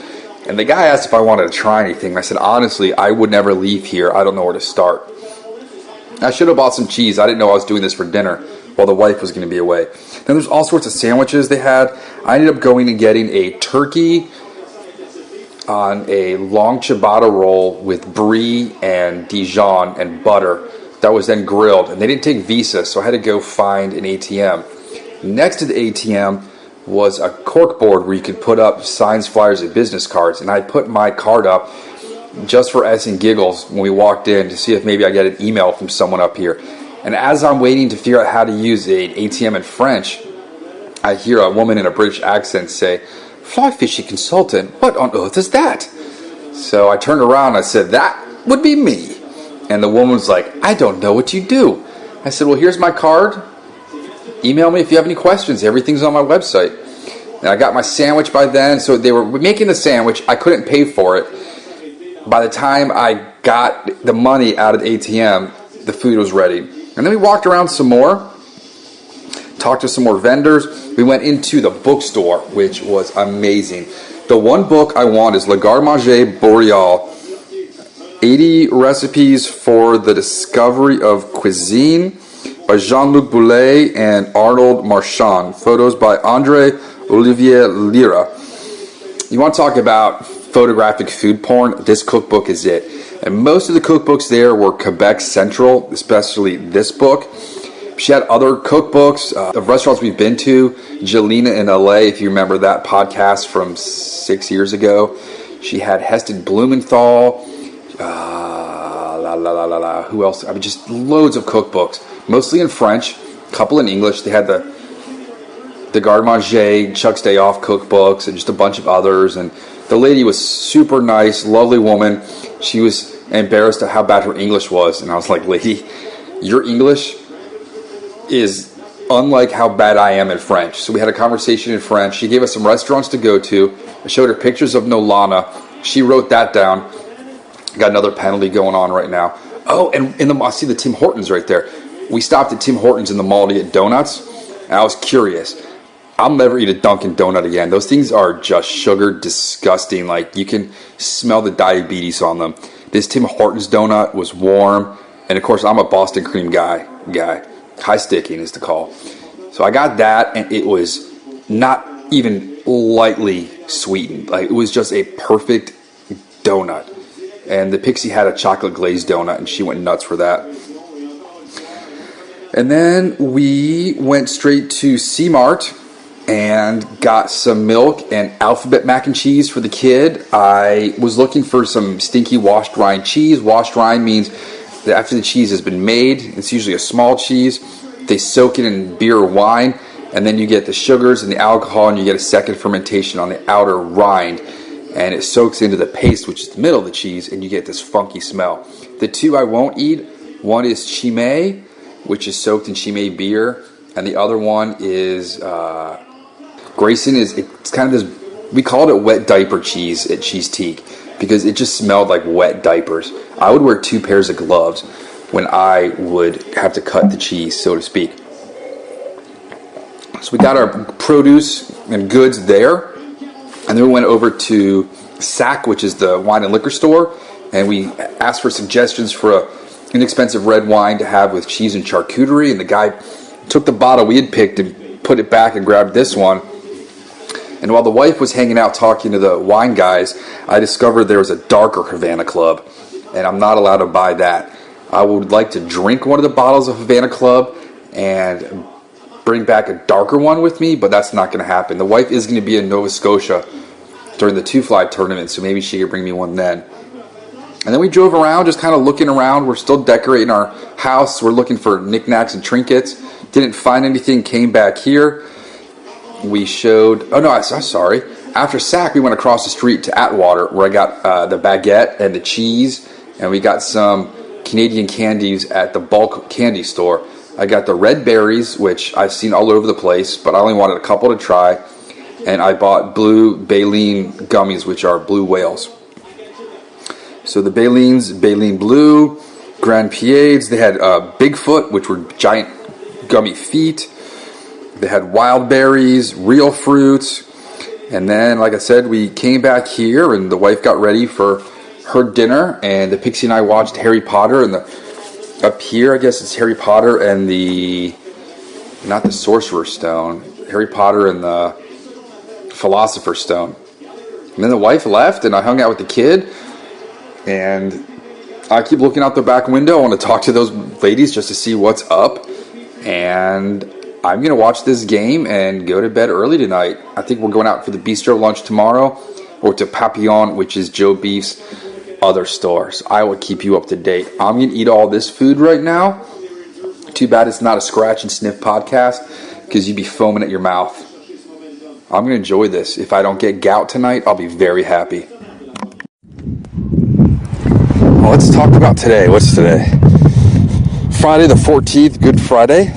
And the guy asked if I wanted to try anything. I said, honestly, I would never leave here. I don't know where to start. I should have bought some cheese. I didn't know I was doing this for dinner while the wife was going to be away. Then there's all sorts of sandwiches they had. I ended up going and getting a turkey on a long ciabatta roll with brie and Dijon and butter that was then grilled. And they didn't take Visa, so I had to go find an ATM. Next to the ATM was a cork board where you could put up signs, flyers, and business cards. And I put my card up just for S and giggles when we walked in to see if maybe I get an email from someone up here. And as I'm waiting to figure out how to use an ATM in French, I hear a woman in a British accent say, "Fly fishing consultant, what on earth is that?" So I turned around and I said, "That would be me." And the woman was like, "I don't know what you do." I said, "Well, here's my card. Email me if you have any questions. Everything's on my website." And I got my sandwich by then. So they were making the sandwich. I couldn't pay for it. By the time I got the money out of the ATM, the food was ready. And then we walked around some more, talked to some more vendors. We went into the bookstore, which was amazing. The one book I want is Le Garde-Manger Boreal, 80 Recipes for the Discovery of Cuisine by Jean-Luc Boulet and Arnold Marchand. Photos by André Olivier Lira. You want to talk about photographic food porn? This cookbook is it. And most of the cookbooks there were Quebec Central, especially this book. She had other cookbooks of restaurants we've been to. Jelena in LA, if you remember that podcast from 6 years ago. She had Heston Blumenthal. Who else? I mean, just loads of cookbooks. Mostly in French, a couple in English. They had the Garde-Manger, Chuck's Day Off cookbooks, and just a bunch of others. And the lady was super nice, lovely woman. She was embarrassed at how bad her English was. And I was like, "Lady, your English is unlike how bad I am in French." So we had a conversation in French. She gave us some restaurants to go to. I showed her pictures of Nolana. She wrote that down. Got another penalty going on right now. Oh, and I see the Tim Hortons right there. We stopped at Tim Hortons in the mall to get donuts. And I was curious. I'll never eat a Dunkin' Donut again. Those things are just sugar disgusting. Like, you can smell the diabetes on them. This Tim Hortons donut was warm. And, of course, I'm a Boston cream guy. High sticking is the call. So I got that, and it was not even lightly sweetened. Like, it was just a perfect donut. And the Pixie had a chocolate glazed donut, and she went nuts for that. And then we went straight to C-Mart and got some milk and Alphabet mac and cheese for the kid. I was looking for some stinky washed rind cheese. Washed rind means that after the cheese has been made, it's usually a small cheese. They soak it in beer or wine. And then you get the sugars and the alcohol, and you get a second fermentation on the outer rind, and it soaks into the paste, which is the middle of the cheese, and you get this funky smell. The two I won't eat, one is Chimay, which is soaked in Chimay beer, and the other one is Grayson. It's kind of this, we called it wet diaper cheese at Cheese Teak because it just smelled like wet diapers. I would wear 2 pairs of gloves when I would have to cut the cheese, so to speak. So we got our produce and goods there, and then we went over to SAC, which is the wine and liquor store, and we asked for suggestions for a inexpensive red wine to have with cheese and charcuterie, and the guy took the bottle we had picked and put it back and grabbed this one. And while the wife was hanging out talking to the wine guys, I discovered there was a darker Havana Club, and I'm not allowed to buy that. I would like to drink one of the bottles of Havana Club and bring back a darker one with me, but that's not going to happen. The wife is going to be in Nova Scotia during the two-fly tournament, so maybe she could bring me one then. And then we drove around, just kind of looking around. We're still decorating our house. We're looking for knickknacks and trinkets. Didn't find anything, came back here. We showed, I'm sorry. After SAC, we went across the street to Atwater, where I got the baguette and the cheese, and we got some Canadian candies at the bulk candy store. I got the red berries, which I've seen all over the place, but I only wanted a couple to try. And I bought blue baleen gummies, which are blue whales. So the baleen blue, Grand Pieds, they had Bigfoot, which were giant gummy feet. They had wild berries, real fruits. And then, like I said, we came back here, and the wife got ready for her dinner, and the Pixie and I watched Harry Potter, and up here, I guess it's Harry Potter and not the Sorcerer's Stone, Harry Potter and the Philosopher's Stone. And then the wife left, and I hung out with the kid, and I keep looking out the back window. I want to talk to those ladies just to see what's up, and I'm going to watch this game and go to bed early tonight. I think we're going out for the bistro lunch tomorrow, or to Papillon, which is Joe Beef's other stores. I will keep you up to date. I'm going to eat all this food right now. Too bad it's not a scratch and sniff podcast, because you'd be foaming at your mouth. I'm going to enjoy this. If I don't get gout tonight, I'll be very happy. Well, let's talk about today. What's today? Friday the 14th, Good Friday.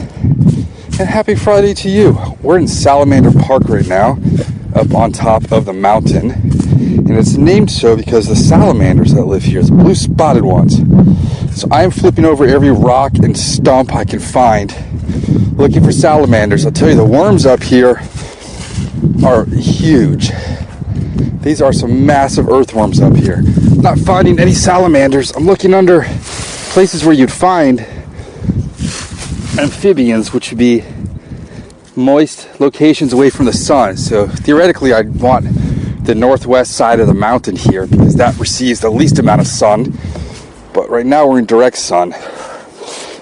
And happy Friday to you. We're in Salamander Park right now, up on top of the mountain. And it's named so because the salamanders that live here, the blue spotted ones. So I am flipping over every rock and stump I can find, looking for salamanders. I'll tell you, the worms up here are huge. These are some massive earthworms up here. I'm not finding any salamanders. I'm looking under places where you'd find amphibians, which would be moist locations away from the sun. So theoretically, I'd want the northwest side of the mountain here, because that receives the least amount of sun. But right now we're in direct sun.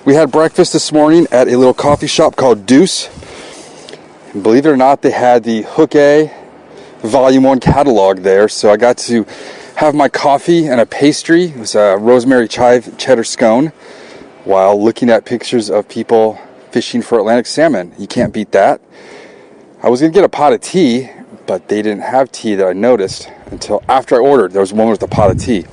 We had breakfast this morning at a little coffee shop called Deuce. And believe it or not, they had the Hook A Volume 1 catalog there. So I got to have my coffee and a pastry. It was a rosemary chive cheddar scone, while looking at pictures of people fishing for Atlantic salmon. You can't beat that. I was going to get a pot of tea, but they didn't have tea that I noticed until after I ordered. There was one with a pot of tea.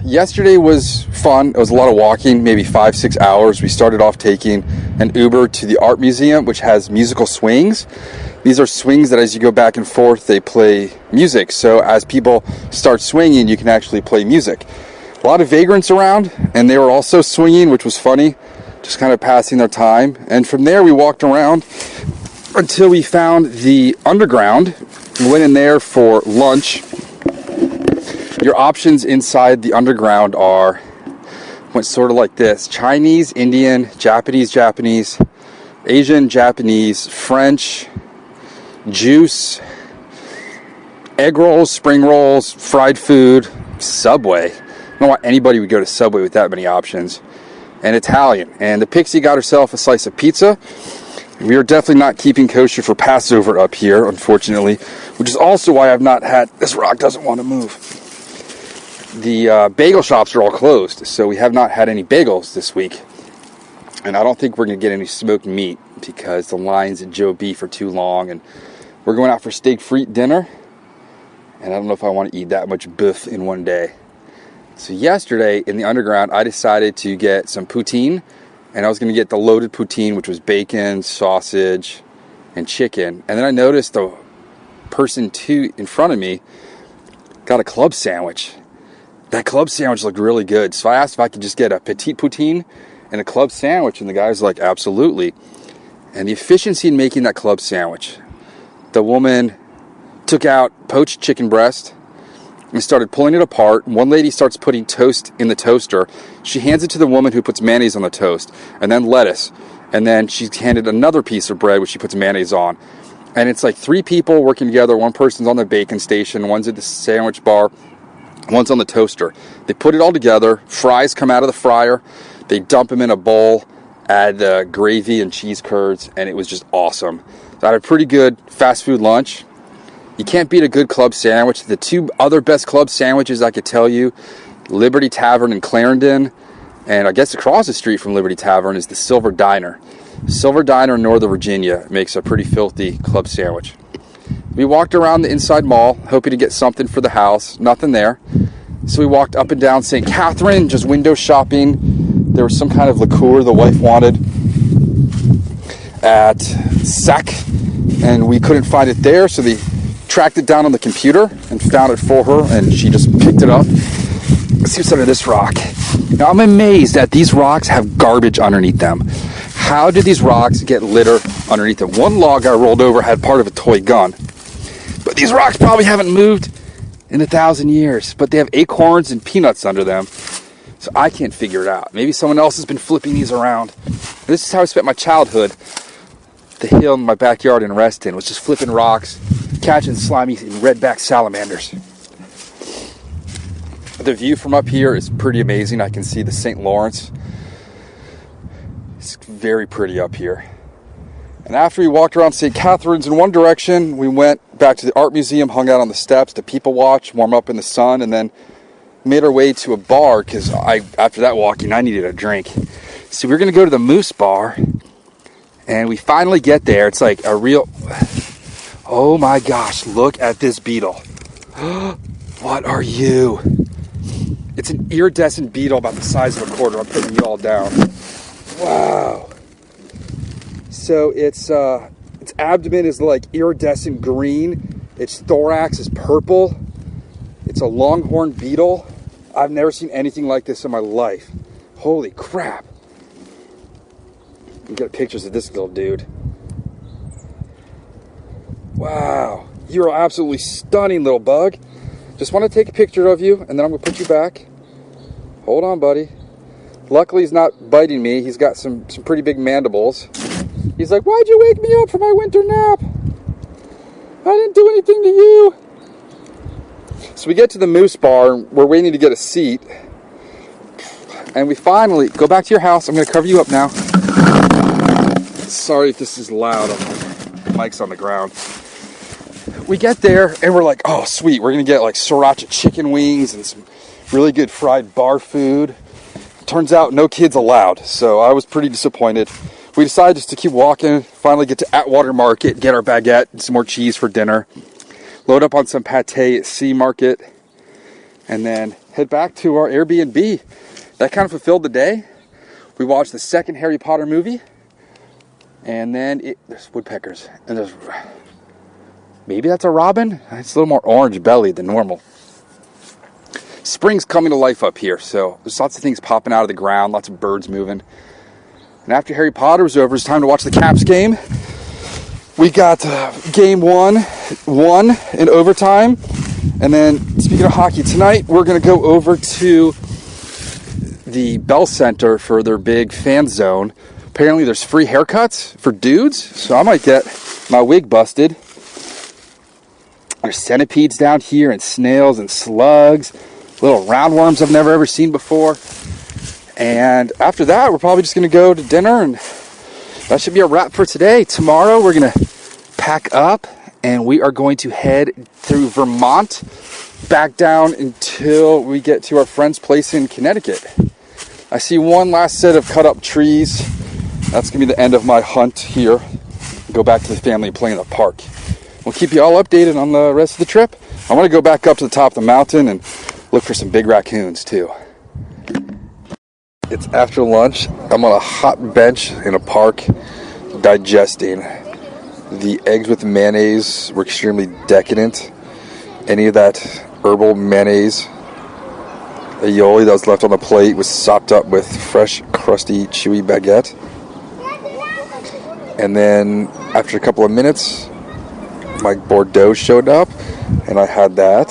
Yesterday was fun. It was a lot of walking, maybe 5-6 hours. We started off taking an Uber to the art museum, which has musical swings. These are swings that as you go back and forth, they play music. So as people start swinging, you can actually play music. A lot of vagrants around, and they were also swinging, which was funny, just kind of passing their time. And from there, we walked around until we found the underground. We went in there for lunch. Your options inside the underground went sort of like this: Chinese, Indian, Japanese, Asian, Japanese, French, juice, egg rolls, spring rolls, fried food, Subway. I don't know why anybody would go to Subway with that many options. And Italian. And the Pixie got herself a slice of pizza. We are definitely not keeping kosher for Passover up here, unfortunately, which is also why I've not had... This rock doesn't want to move. The bagel shops are all closed, so we have not had any bagels this week. And I don't think we're going to get any smoked meat because the lines at Joe Beef are too long. And we're going out for steak frite dinner. And I don't know if I want to eat that much beef in one day. So yesterday in the underground, I decided to get some poutine. And I was going to get the loaded poutine, which was bacon, sausage, and chicken. And then I noticed the person in front of me got a club sandwich. That club sandwich looked really good. So I asked if I could just get a petite poutine and a club sandwich. And the guy's like, absolutely. And the efficiency in making that club sandwich. The woman took out poached chicken breast and started pulling it apart. One lady starts putting toast in the toaster. She hands it to the woman who puts mayonnaise on the toast, and then lettuce. And then she's handed another piece of bread, which she puts mayonnaise on. And it's like 3 people working together. One person's on the bacon station, one's at the sandwich bar, one's on the toaster. They put it all together. Fries come out of the fryer. They dump them in a bowl, add the gravy and cheese curds, and it was just awesome. So I had a pretty good fast food lunch. You can't beat a good club sandwich. The 2 other best club sandwiches I could tell you, Liberty Tavern in Clarendon, and I guess across the street from Liberty Tavern is the Silver Diner. Silver Diner in Northern Virginia makes a pretty filthy club sandwich. We walked around the inside mall, hoping to get something for the house. Nothing there. So we walked up and down St. Catherine, just window shopping. There was some kind of liqueur the wife wanted at Sac, and we couldn't find it there, so they tracked it down on the computer and found it for her, and she just picked it up. Let's see what's under this rock. Now I'm amazed that these rocks have garbage underneath them. How did these rocks get litter underneath them? One log I rolled over had part of a toy gun. But these rocks probably haven't moved in 1,000 years. But they have acorns and peanuts under them. So I can't figure it out. Maybe someone else has been flipping these around. This is how I spent my childhood. The hill in my backyard in Reston was just flipping rocks, catching slimy redback salamanders. The view from up here is pretty amazing. I can see the St. Lawrence. It's very pretty up here. And after we walked around St. Catherine's in one direction, we went back to the art museum, hung out on the steps to people watch, warm up in the sun, and then made our way to a bar because after that walking, I needed a drink. So we were going to go to the Moose Bar, and we finally get there. It's like a real... Oh my gosh, look at this beetle. What are you? It's an iridescent beetle about the size of a quarter. I'm putting you all down. Wow. So its abdomen is like iridescent green. Its thorax is purple. It's a longhorn beetle. I've never seen anything like this in my life. Holy crap. You got pictures of this little dude. Wow. You're absolutely stunning, little bug. Just want to take a picture of you, and then I'm going to put you back. Hold on, buddy. Luckily, he's not biting me. He's got some pretty big mandibles. He's like, why'd you wake me up for my winter nap? I didn't do anything to you. So we get to the Moose Bar. We're waiting to get a seat. And we finally go back to your house. I'm going to cover you up now. Sorry if this is loud. The mic's on the ground. We get there, and we're like, oh, sweet. We're going to get like sriracha chicken wings and some really good fried bar food. Turns out no kids allowed, so I was pretty disappointed. We decided just to keep walking, finally get to Atwater Market, get our baguette and some more cheese for dinner, load up on some pate at Sea Market, and then head back to our Airbnb. That kind of fulfilled the day. We watched the second Harry Potter movie, and then there's woodpeckers, and there's... Maybe that's a robin? It's a little more orange belly than normal. Spring's coming to life up here, so there's lots of things popping out of the ground, lots of birds moving. And after Harry Potter was over, it's time to watch the Caps game. We got game one in overtime. And then, speaking of hockey, tonight we're going to go over to the Bell Center for their big fan zone. Apparently there's free haircuts for dudes, so I might get my wig busted. There's centipedes down here, and snails and slugs, little roundworms I've never ever seen before. And after that, we're probably just going to go to dinner, and that should be a wrap for today. Tomorrow, we're going to pack up, and we are going to head through Vermont, back down until we get to our friend's place in Connecticut. I see one last set of cut up trees That's going to be the end of my hunt here. Go back to the family and play in the park. We'll keep you all updated on the rest of the trip. I want to go back up to the top of the mountain and look for some big raccoons too. It's after lunch. I'm on a hot bench in a park digesting. The eggs with mayonnaise were extremely decadent. Any of that herbal mayonnaise aioli that was left on the plate was sopped up with fresh, crusty, chewy baguette. And then after a couple of minutes, my Bordeaux showed up, and I had that.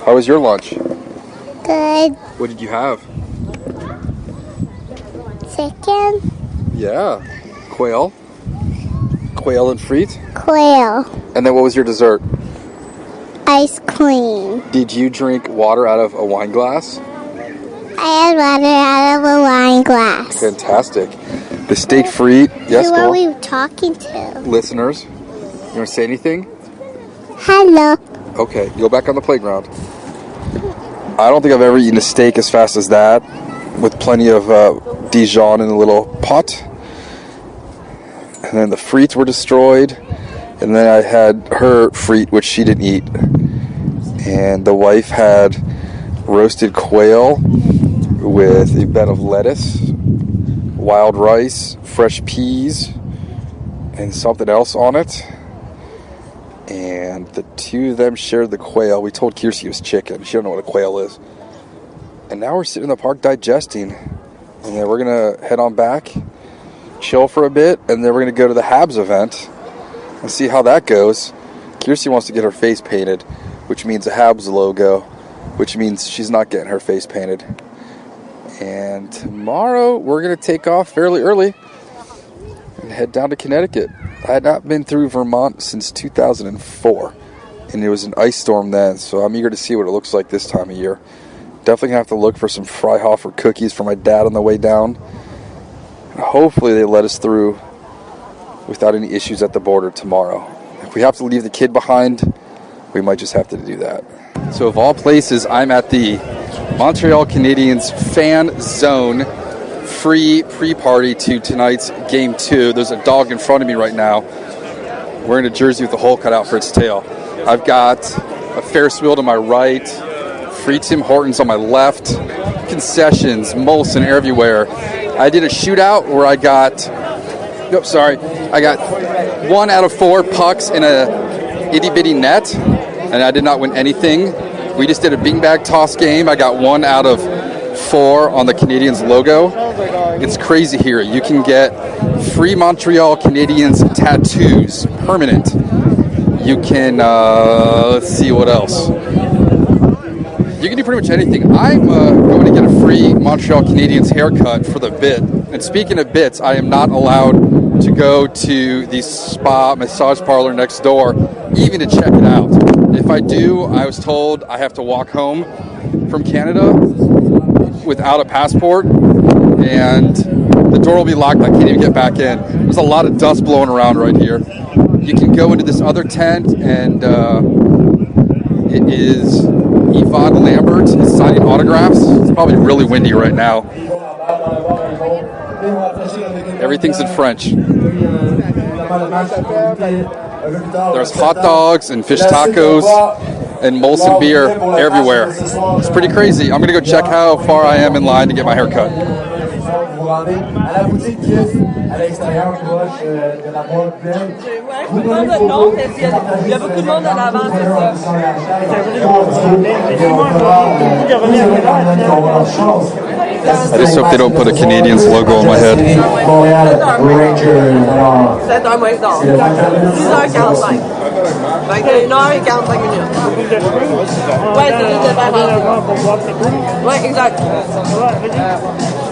How was your lunch? Good. What did you have? Chicken. Yeah. Quail. Quail and frite. Quail. And then what was your dessert? Ice cream. Did you drink water out of a wine glass? I had water out of a wine glass. Fantastic. The steak frite. Yes, Who go are on. we talking to? Listeners, you want to say anything? Hello. Okay, go back on the playground. I don't think I've ever eaten a steak as fast as that, with plenty of Dijon in a little pot. And then the frites were destroyed. And then I had her frite, which she didn't eat. And the wife had roasted quail with a bed of lettuce, wild rice, fresh peas, and something else on it. And the two of them shared the quail. We told Kiersey it was chicken. She don't know what a quail is. And now we're sitting in the park digesting. And then we're going to head on back, chill for a bit, and then we're going to go to the Habs event and see how that goes. Kiersey wants to get her face painted, which means a Habs logo, which means she's not getting her face painted. And tomorrow we're going to take off fairly early and head down to Connecticut. I had not been through Vermont since 2004, and it was an ice storm then, so I'm eager to see what it looks like this time of year. Definitely going to have to look for some Freihofer cookies for my dad on the way down. And hopefully they let us through without any issues at the border tomorrow. If we have to leave the kid behind, we might just have to do that. So of all places, I'm at the Montreal Canadiens fan zone free pre-party to tonight's game 2. There's a dog in front of me right now wearing a jersey with a hole cut out for its tail. I've got a Ferris wheel to my right, free Tim Hortons on my left, concessions, Molson everywhere. I did a shootout where I got 1 out of 4 pucks in a itty-bitty net, and I did not win anything. We just did a beanbag toss game. I got 1 out of 4 on the Canadiens logo. It's crazy here. You can get free Montreal Canadiens tattoos, permanent. You can, let's see what else. You can do pretty much anything. I'm going to get a free Montreal Canadiens haircut for the bit. And speaking of bits, I am not allowed to go to the spa massage parlor next door, even to check it out. If I do, I was told I have to walk home from Canada without a passport, and the door will be locked. I can't even get back in. There's a lot of dust blowing around right here. You can go into this other tent, and it is Yvonne Lambert is signing autographs. It's probably really windy right now. Everything's in French. There's hot dogs and fish tacos and Molson beer everywhere. It's pretty crazy. I'm going to go check how far I am in line to get my hair cut. I just hope they don't put a Canadiens logo on my head. 7h moins quart. 10h45. Fait que 1h45 minutes. Ouais, c'est juste de faire un. Ouais, exact.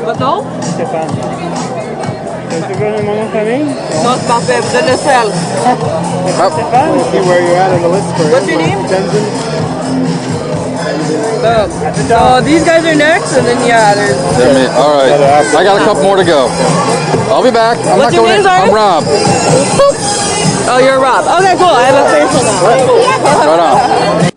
Votre nom? Stéphane. Tu veux le nom de famille? Non, c'est parfait. Vous êtes le seul. Stéphane? See where you're at on the list for What's your name? Tenzin. So these guys are next, and then there's. All right, I got a couple more to go. I'll be back. What's your name, sorry? I'm Rob. Oh, you're Rob. Okay, cool. I have a facial now. Right on.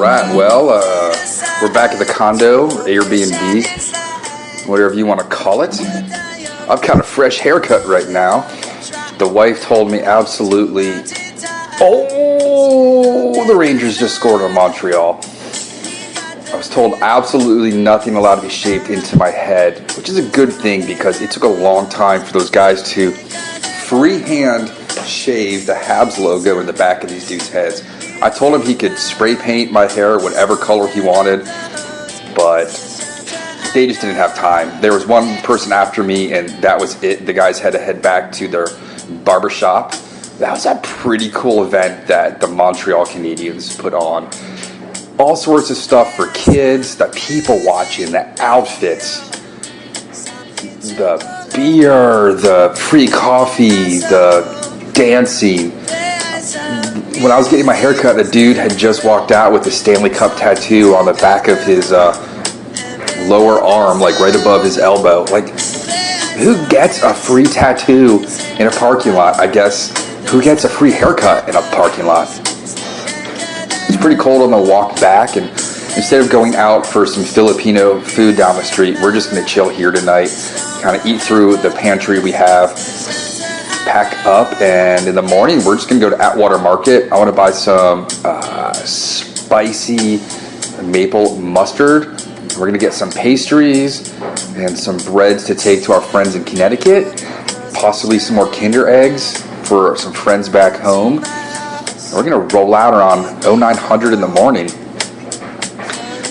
Right, well, we're back at the condo, or Airbnb, whatever you want to call it. I've got a fresh haircut right now. The wife told me absolutely, oh, the Rangers just scored on Montreal. I was told absolutely nothing allowed to be shaved into my head, which is a good thing because it took a long time for those guys to freehand shave the Habs logo in the back of these dudes' heads. I told him he could spray paint my hair whatever color he wanted, but they just didn't have time. There was one person after me, and that was it. The guys had to head back to their barbershop. That was a pretty cool event that the Montreal Canadiens put on. All sorts of stuff for kids, the people watching, the outfits, the beer, the free coffee, the dancing. When I was getting my hair cut, a dude had just walked out with a Stanley Cup tattoo on the back of his lower arm, like right above his elbow. Like, who gets a free tattoo in a parking lot? I guess, who gets a free haircut in a parking lot? It's pretty cold on the walk back, and instead of going out for some Filipino food down the street, we're just going to chill here tonight, kind of eat through the pantry we have, pack up, and in the morning we're just going to go to Atwater Market. I want to buy some spicy maple mustard. We're going to get some pastries and some breads to take to our friends in Connecticut, possibly some more Kinder eggs for some friends back home. We're going to roll out around 0900 in the morning.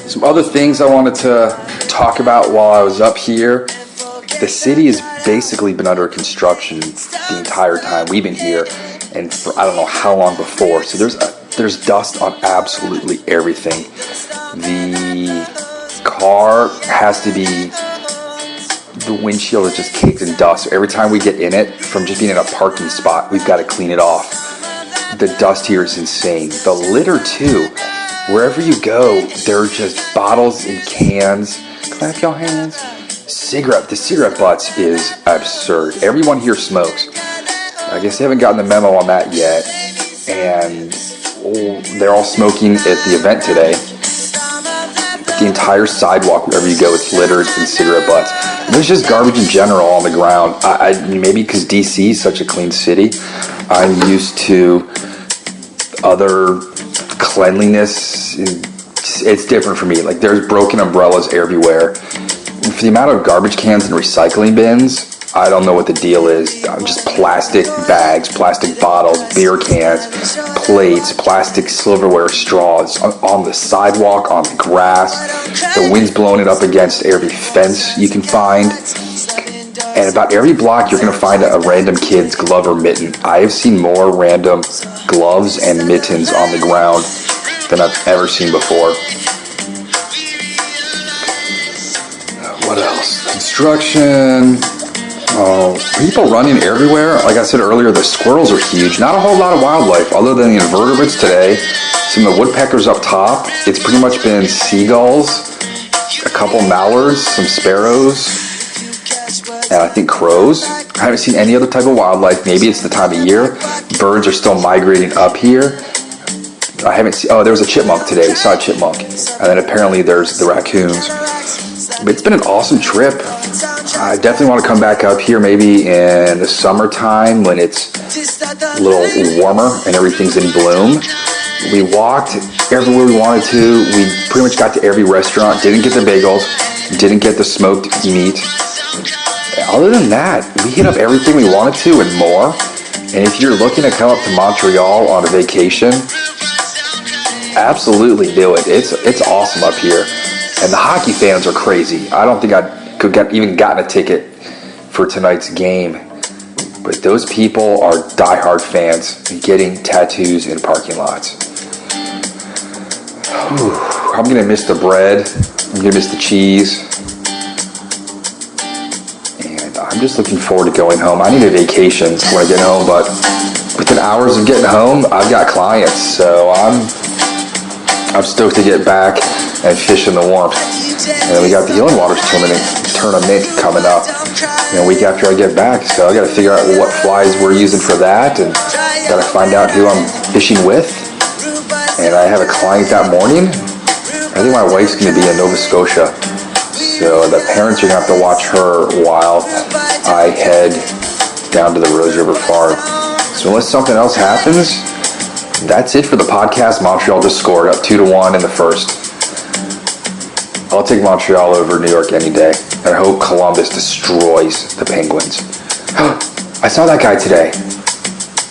Some other things I wanted to talk about while I was up here. The city has basically been under construction the entire time we've been here, and for I don't know how long before. So there's dust on absolutely everything. The car has to be, the windshield is just caked in dust. So every time we get in it, from just being in a parking spot, we've got to clean it off. The dust here is insane. The litter too. Wherever you go, there are just bottles and cans. Clap your hands. The cigarette butts is absurd. Everyone here smokes. I guess they haven't gotten the memo on that yet. And they're all smoking at the event today. But the entire sidewalk, wherever you go, it's littered in cigarette butts. And there's just garbage in general on the ground. Maybe because DC is such a clean city, I'm used to other cleanliness. It's different for me. Like, there's broken umbrellas everywhere. And for the amount of garbage cans and recycling bins, I don't know what the deal is. Just plastic bags, plastic bottles, beer cans, plates, plastic silverware, straws on the sidewalk, on the grass. The wind's blowing it up against every fence you can find. And about every block, you're going to find a random kid's glove or mitten. I have seen more random gloves and mittens on the ground than I've ever seen before. What else? Construction. People running everywhere. Like I said earlier, the squirrels are huge. Not a whole lot of wildlife other than the invertebrates today. Some of the woodpeckers up top. It's pretty much been seagulls, a couple mallards, some sparrows, and I think crows. I haven't seen any other type of wildlife. Maybe it's the time of year. Birds are still migrating up here. I haven't seen, there was a chipmunk today. We saw a chipmunk. And then apparently there's the raccoons. But it's been an awesome trip. I definitely want to come back up here maybe in the summertime when it's a little warmer and everything's in bloom. We walked everywhere we wanted to. We pretty much got to every restaurant. Didn't get the bagels. Didn't get the smoked meat. Other than that, we hit up everything we wanted to and more. And if you're looking to come up to Montreal on a vacation, absolutely do it. It's awesome up here. And the hockey fans are crazy. I don't think I could even gotten a ticket for tonight's game. But those people are diehard fans getting tattoos in parking lots. Whew. I'm going to miss the bread. I'm going to miss the cheese. And I'm just looking forward to going home. I need a vacation when I get home, but within hours of getting home, I've got clients. So I'm stoked to get back and fish in the warmth. And then we got the Healing Waters tournament coming up a week after I get back. So I got to figure out what flies we're using for that, and got to find out who I'm fishing with. and I have a client that morning. I think my wife's going to be in Nova Scotia, so the parents are going to have to watch her while I head down to the Rose River Farm. So unless something else happens, that's it for the podcast. Montreal just scored up 2-1 in the first. I'll take Montreal over New York any day. And I hope Columbus destroys the Penguins. I saw that guy today.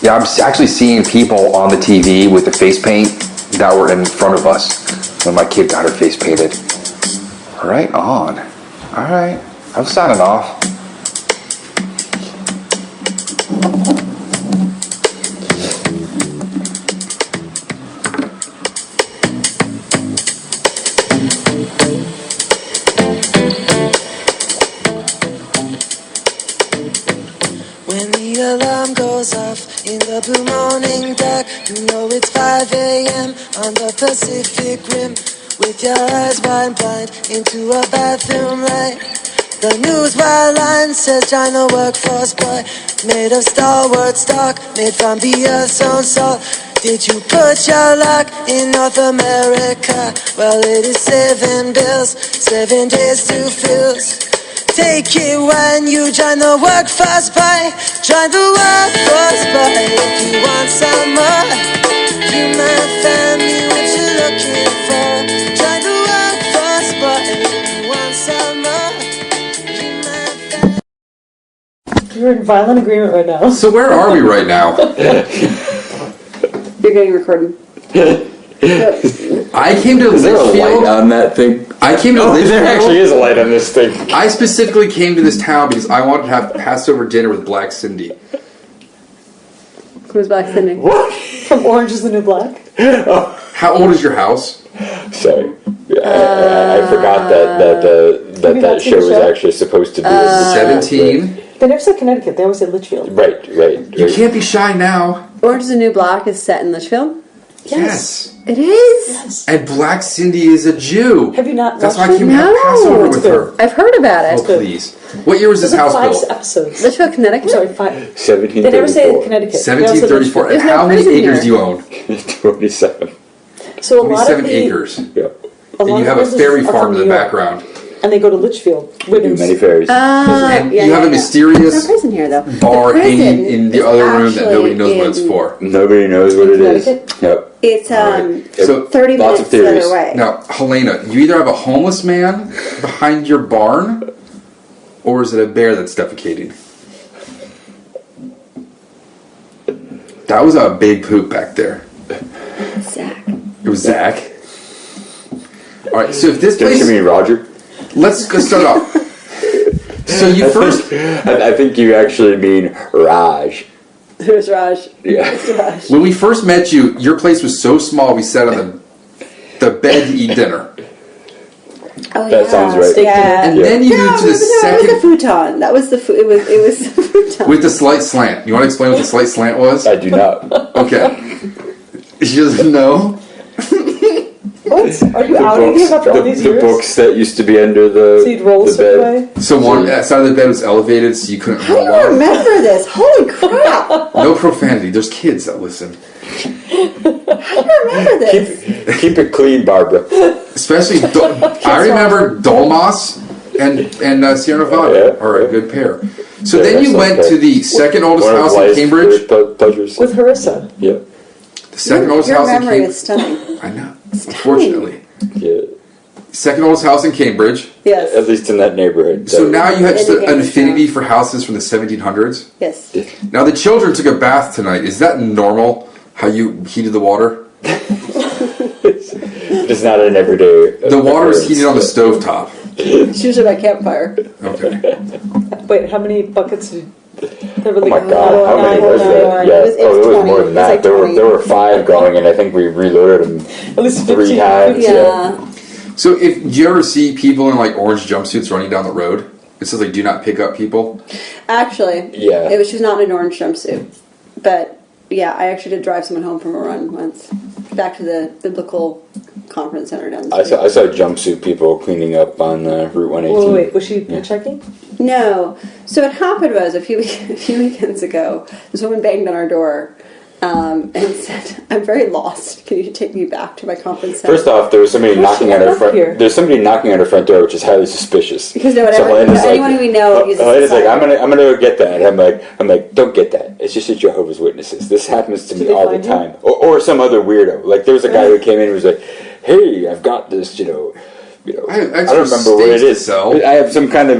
Yeah, I'm actually seeing people on the TV with the face paint that were in front of us when my kid got her face painted. Right on. Alright, I'm signing off. When the alarm goes off in the blue morning dark, you know it's 5 a.m. on the Pacific Rim. With your eyes wide blind into a bathroom light. The news line says China workforce boy, made of stalwart stock, made from the earth's own salt. Did you put your luck in North America? Well, it is 7 bills, 7 days to fills. Take it when you join the workforce boy. Join the workforce boy if you want some more. You might find me what you're looking for. Join the workforce boy if you want some more. You might find. You're in violent agreement right now. So where are we right now? You're getting recorded. I came to Is there a light Litchfield. on that thing? I came to Litchfield. There actually is a light on this thing. I specifically came to this town because I wanted to have Passover dinner with Black Cindy. Who's back sending? What? From Orange is the New Black? How old is your house? Sorry. I forgot Have you that not seen show the was show? actually supposed to be 17. They never said Connecticut, they always said Litchfield. Right. You can't be shy now. Orange is the New Black is set in Litchfield. Yes. It is? Yes. And Black Cindy is a Jew. Have you not That's why I watched came it? to have No. Passover It's with good. her. I've heard about Oh, it. please. What year was this There's house like 5 built? episodes. Litchfield, Connecticut? I'm sorry, 5. 1734. They never say Connecticut. They always say 1734. And There's no how many prison acres here. do you own? 27. So a lot of 27 the, acres. Yeah. And you have a fairy farm in the background. And they go to Litchfield. Do Women's. many fairies. And you have a There's mysterious no prison here, though. bar The prison hanging in the is other room that actually nobody knows what it's in- for. Nobody knows what it is. Connecticut? Yep. It's So 30 lots minutes of the theories. other way. now, Helena, you either have a homeless man behind your barn, or is it a bear that's defecating? That was a big poop back there. Zach. It was Zach. All right, so if this Don't you place, mean Roger? let's go start off. So you first, I think you actually mean Raj. Who's Raj? Yeah. Who's Raj? when we first met you, your place was so small we sat on the bed to eat dinner, Oh, That sounds right. Yeah. and then you moved to the It was the second futon. That was the it was the futon. with the slight slant. You want to explain what the slight slant was? I do not. Okay. She doesn't know. What? Are you outing me after all these the years? books that used to be under the, So you'd roll a the certain bed. way? So one side of the bed was elevated, so you couldn't How do roll you up. remember this? Holy crap! No profanity. There's kids that listen, How do you remember this? Keep it clean, Barbara. especially. I remember Dolmas and Sierra Nevada Yeah, are a yeah. good pair. So Yeah, then that's you went okay. to the second oldest One of house in life's Cambridge. great pleasures. With Harissa. Yeah. The second oldest Your house in memory Cambridge. is stunning. I know. Unfortunately, Yeah. second oldest house in Cambridge. At Yes. least in that neighborhood. So now you had just an Cambridge, affinity yeah. for houses from the 1700s. Yes. Now the children took a bath tonight. Is that normal? How you heated the water? It's not an everyday. The water is occurrence. heated on the stovetop. It's usually by campfire. Okay. Wait, how many buckets did there were Oh my like god, how many was there? It Yeah, was- it it was was 20. more than It was that. like There 20. were 5 going, and I think we reloaded them at least 3 15? times. Yeah. So if do you ever see people in like orange jumpsuits running down the road? It says like do not pick up people. Actually, Yeah. it was. She was not in an orange jumpsuit, but yeah, I actually did drive someone home from a run once, back to the biblical conference center down the I street. saw jumpsuit people cleaning up on Route 118. Wait, was she checking? No. So what happened was a few weekends ago, this woman banged on our door, and said, "I'm very lost. Can you take me back to my conference center?" First off, there was somebody knocking at her front. here? There's somebody knocking at her front door, which is highly suspicious. Because anyone who we know uses Helena's the like, sign. I'm gonna go get that. And I'm like, don't get that. It's just a Jehovah's Witnesses. This happens to me they all the find you? time. Or some other weirdo. Like there was a guy who came in and was like, hey, I've got this, I have I extra don't remember what it steaks to is. sell. I have some kind of,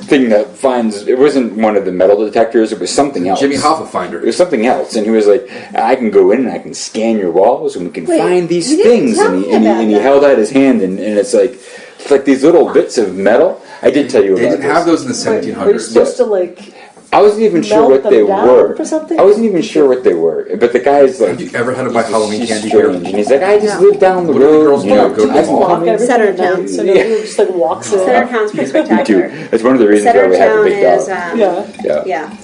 thing that finds, it wasn't one of the metal detectors, it was something else. Jimmy Hoffa finder. It was something else. And he was like, I can go in and I can scan your walls and we can find these you didn't things. tell And me he about that. held out his hand and it's like these little bits of metal. I did tell you They about didn't this. have those in the Wait, are you 1700s. supposed to like? I wasn't even sure melt what them they down were. for something? I wasn't even sure what they were. But the guy's like, Have you ever had to buy Halloween he's candy strange. here? And he's like, I just live down the What do the road. girls do? Go to the I've been mall? coming- Center Town. So nobody just like walks in. Center Town's pretty spectacular. Dude, that's one of the reasons why we have a Town big is, dog. Yeah. yeah.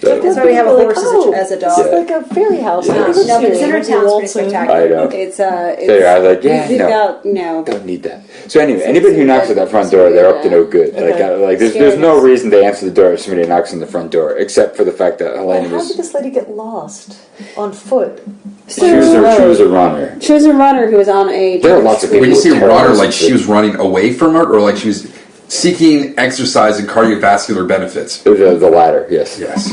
So- That's why we have a Like, horse as a dog. It's like a fairy house. Yeah. Never No, but seen it. Center Maybe Town's pretty waltzing. spectacular. I know. It's So I was like, yeah, we've no. got no. Don't need that. So anyway, anybody who knocks at that front door, they're up to no good. Okay. Like there's no reason to answer the door if somebody knocks on the front door, except for the fact that Helena How did was this lady get lost on foot? she was a runner. She was a runner who was on a. There are lots of people. When you see with runner, terrors like and she shit. was running away from it, or like she was seeking exercise and cardiovascular benefits. The latter, yes. Yes.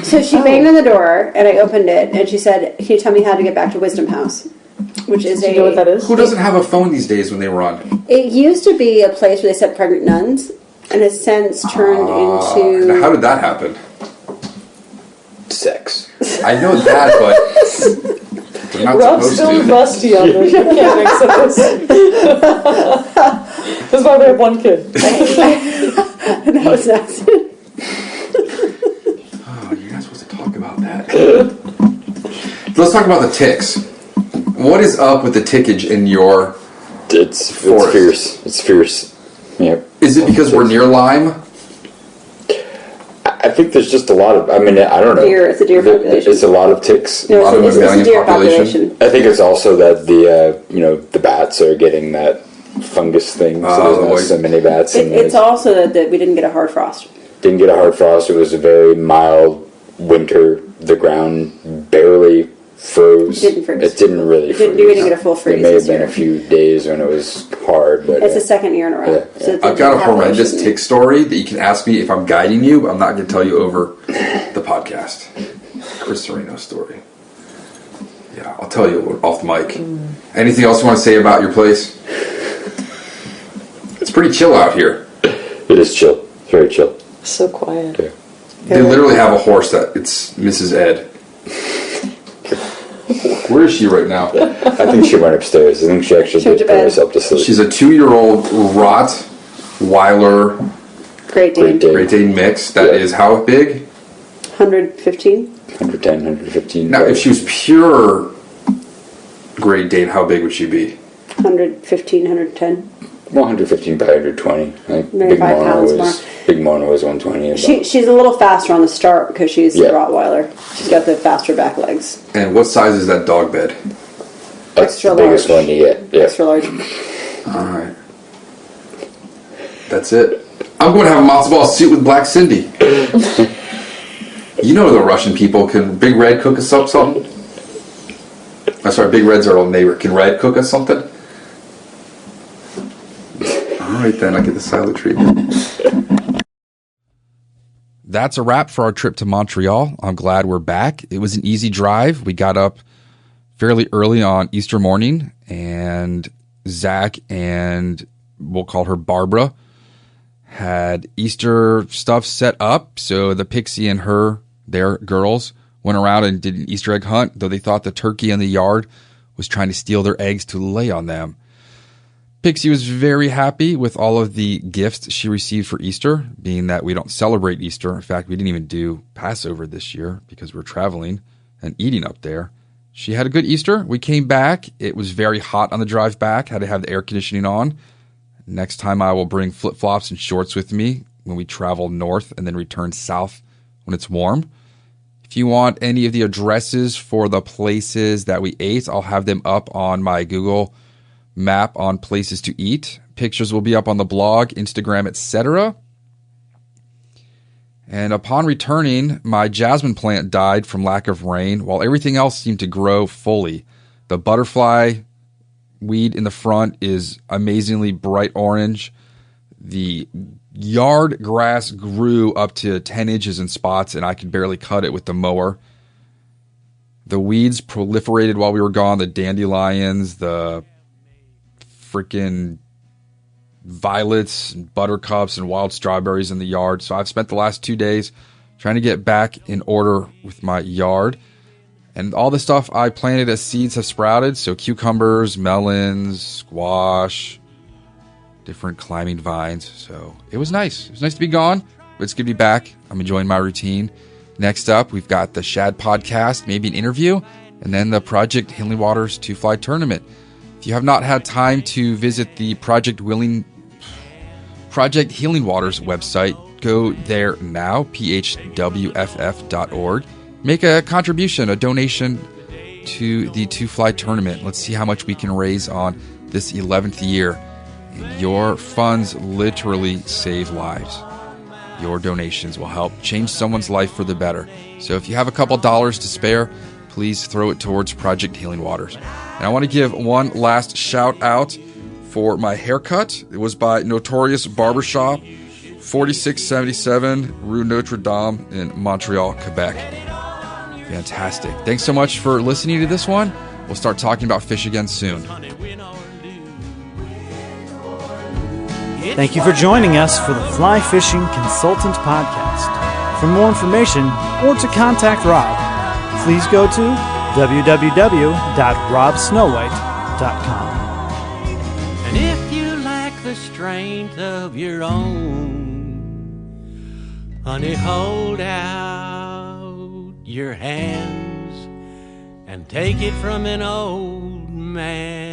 So she banged on the door, and I opened it, and she said, "Can you tell me how to get back to Wisdom House?" Which is Do you know what that is? Who doesn't have a phone these days when they run? It used to be a place where they set pregnant nuns, and has since turned into. Now, how did that happen? Sex. I know that, but they're not Rob's supposed still to. rusty on this mechanics of this. That's why we have one kid. No, it's not. Oh, you're not supposed to talk about that. Let's talk about the ticks. What is up with the tickage in your? It's Forest. fierce. It's fierce. Yep. Is it because we're near Lyme? I think there's just a lot of. I mean, I don't know. Deer. It's a deer population. It's a lot of ticks. No, lot of it's a mammalian deer population. population. I think it's also that the bats are getting that fungus thing. So there's not so many bats. And It's also that we didn't get a hard frost. didn't get a hard frost. It was a very mild winter. The ground barely froze. Didn't freeze. It didn't really We freeze. didn't get a full freeze There may this have been year. a few days when it was hard, but It's the second year in a row. Yeah, So the I've got a tick horrendous population- tick story that you can ask me if I'm guiding you, but I'm not going to tell you over the podcast. Chris Sereno's story. Yeah, I'll tell you off the mic. Anything else you want to say about your place? It's pretty chill out here. it is chill. Very chill. So quiet. Yeah. They literally have a horse that it's Mrs. Ed. Where is she right now? I think she went upstairs. I think she actually She went did to put bed. herself to sleep. She's a 2-year-old Rottweiler Great Dane. Great Dane. Great Dane mix. That is how big? 115. 110, 115. Now, if she was pure Great Dane, how big would she be? 115, 110. 115 by 120. Like Maybe 5 pounds more. Big Mona was 120. She's a little faster on the start because she's Yeah. a Rottweiler. She's got the faster back legs. And what size is that dog bed? That's extra the biggest large. one you get. Yeah. Extra large. Alright. That's it. I'm going to have a matzo ball soup with Black Cindy. You know the Russian people. Can Big Red cook us up something? I'm sorry, Big Red's our old neighbor. Can Red cook us something? Alright then, I get the silent treatment. That's a wrap for our trip to Montreal. I'm glad we're back. It was an easy drive. We got up fairly early on Easter morning, and Zach and we'll call her Barbara had Easter stuff set up. So the Pixie and their girls, went around and did an Easter egg hunt, though they thought the turkey in the yard was trying to steal their eggs to lay on them. Pixie was very happy with all of the gifts she received for Easter, being that we don't celebrate Easter. In fact, we didn't even do Passover this year because we're traveling and eating up there. She had a good Easter. We came back. It was very hot on the drive back. Had to have the air conditioning on. Next time I will bring flip-flops and shorts with me when we travel north and then return south when it's warm. If you want any of the addresses for the places that we ate, I'll have them up on my Google map on places to eat. Pictures will be up on the blog, Instagram, etc. And upon returning, my jasmine plant died from lack of rain, while everything else seemed to grow fully. The butterfly weed in the front is amazingly bright orange. The yard grass grew up to 10 inches in spots, and I could barely cut it with the mower. The weeds proliferated while we were gone. The dandelions, the freaking violets, and buttercups, and wild strawberries in the yard. So I've spent the last 2 days trying to get back in order with my yard. And all the stuff I planted as seeds have sprouted. So cucumbers, melons, squash, different climbing vines. So it was nice. It was nice to be gone, but it's good to be back. I'm enjoying my routine. Next up, we've got the Shad podcast, maybe an interview, and then the Project Healing Waters 2-Fly tournament. If you have not had time to visit the Project Healing Waters website, go there now, phwff.org. Make a contribution, a donation to the 2-Fly tournament. Let's see how much we can raise on this 11th year. And your funds literally save lives. Your donations will help change someone's life for the better. So if you have a couple dollars to spare, please throw it towards Project Healing Waters. And I want to give one last shout out for my haircut. It was by Notorious Barbershop, 4677 Rue Notre Dame in Montreal, Quebec. Fantastic. Thanks so much for listening to this one. We'll start talking about fish again soon. Thank you for joining us for the Fly Fishing Consultant Podcast. For more information or to contact Rob, please go to www.robsnowhite.com. And if you lack the strength of your own, honey, hold out your hands and take it from an old man.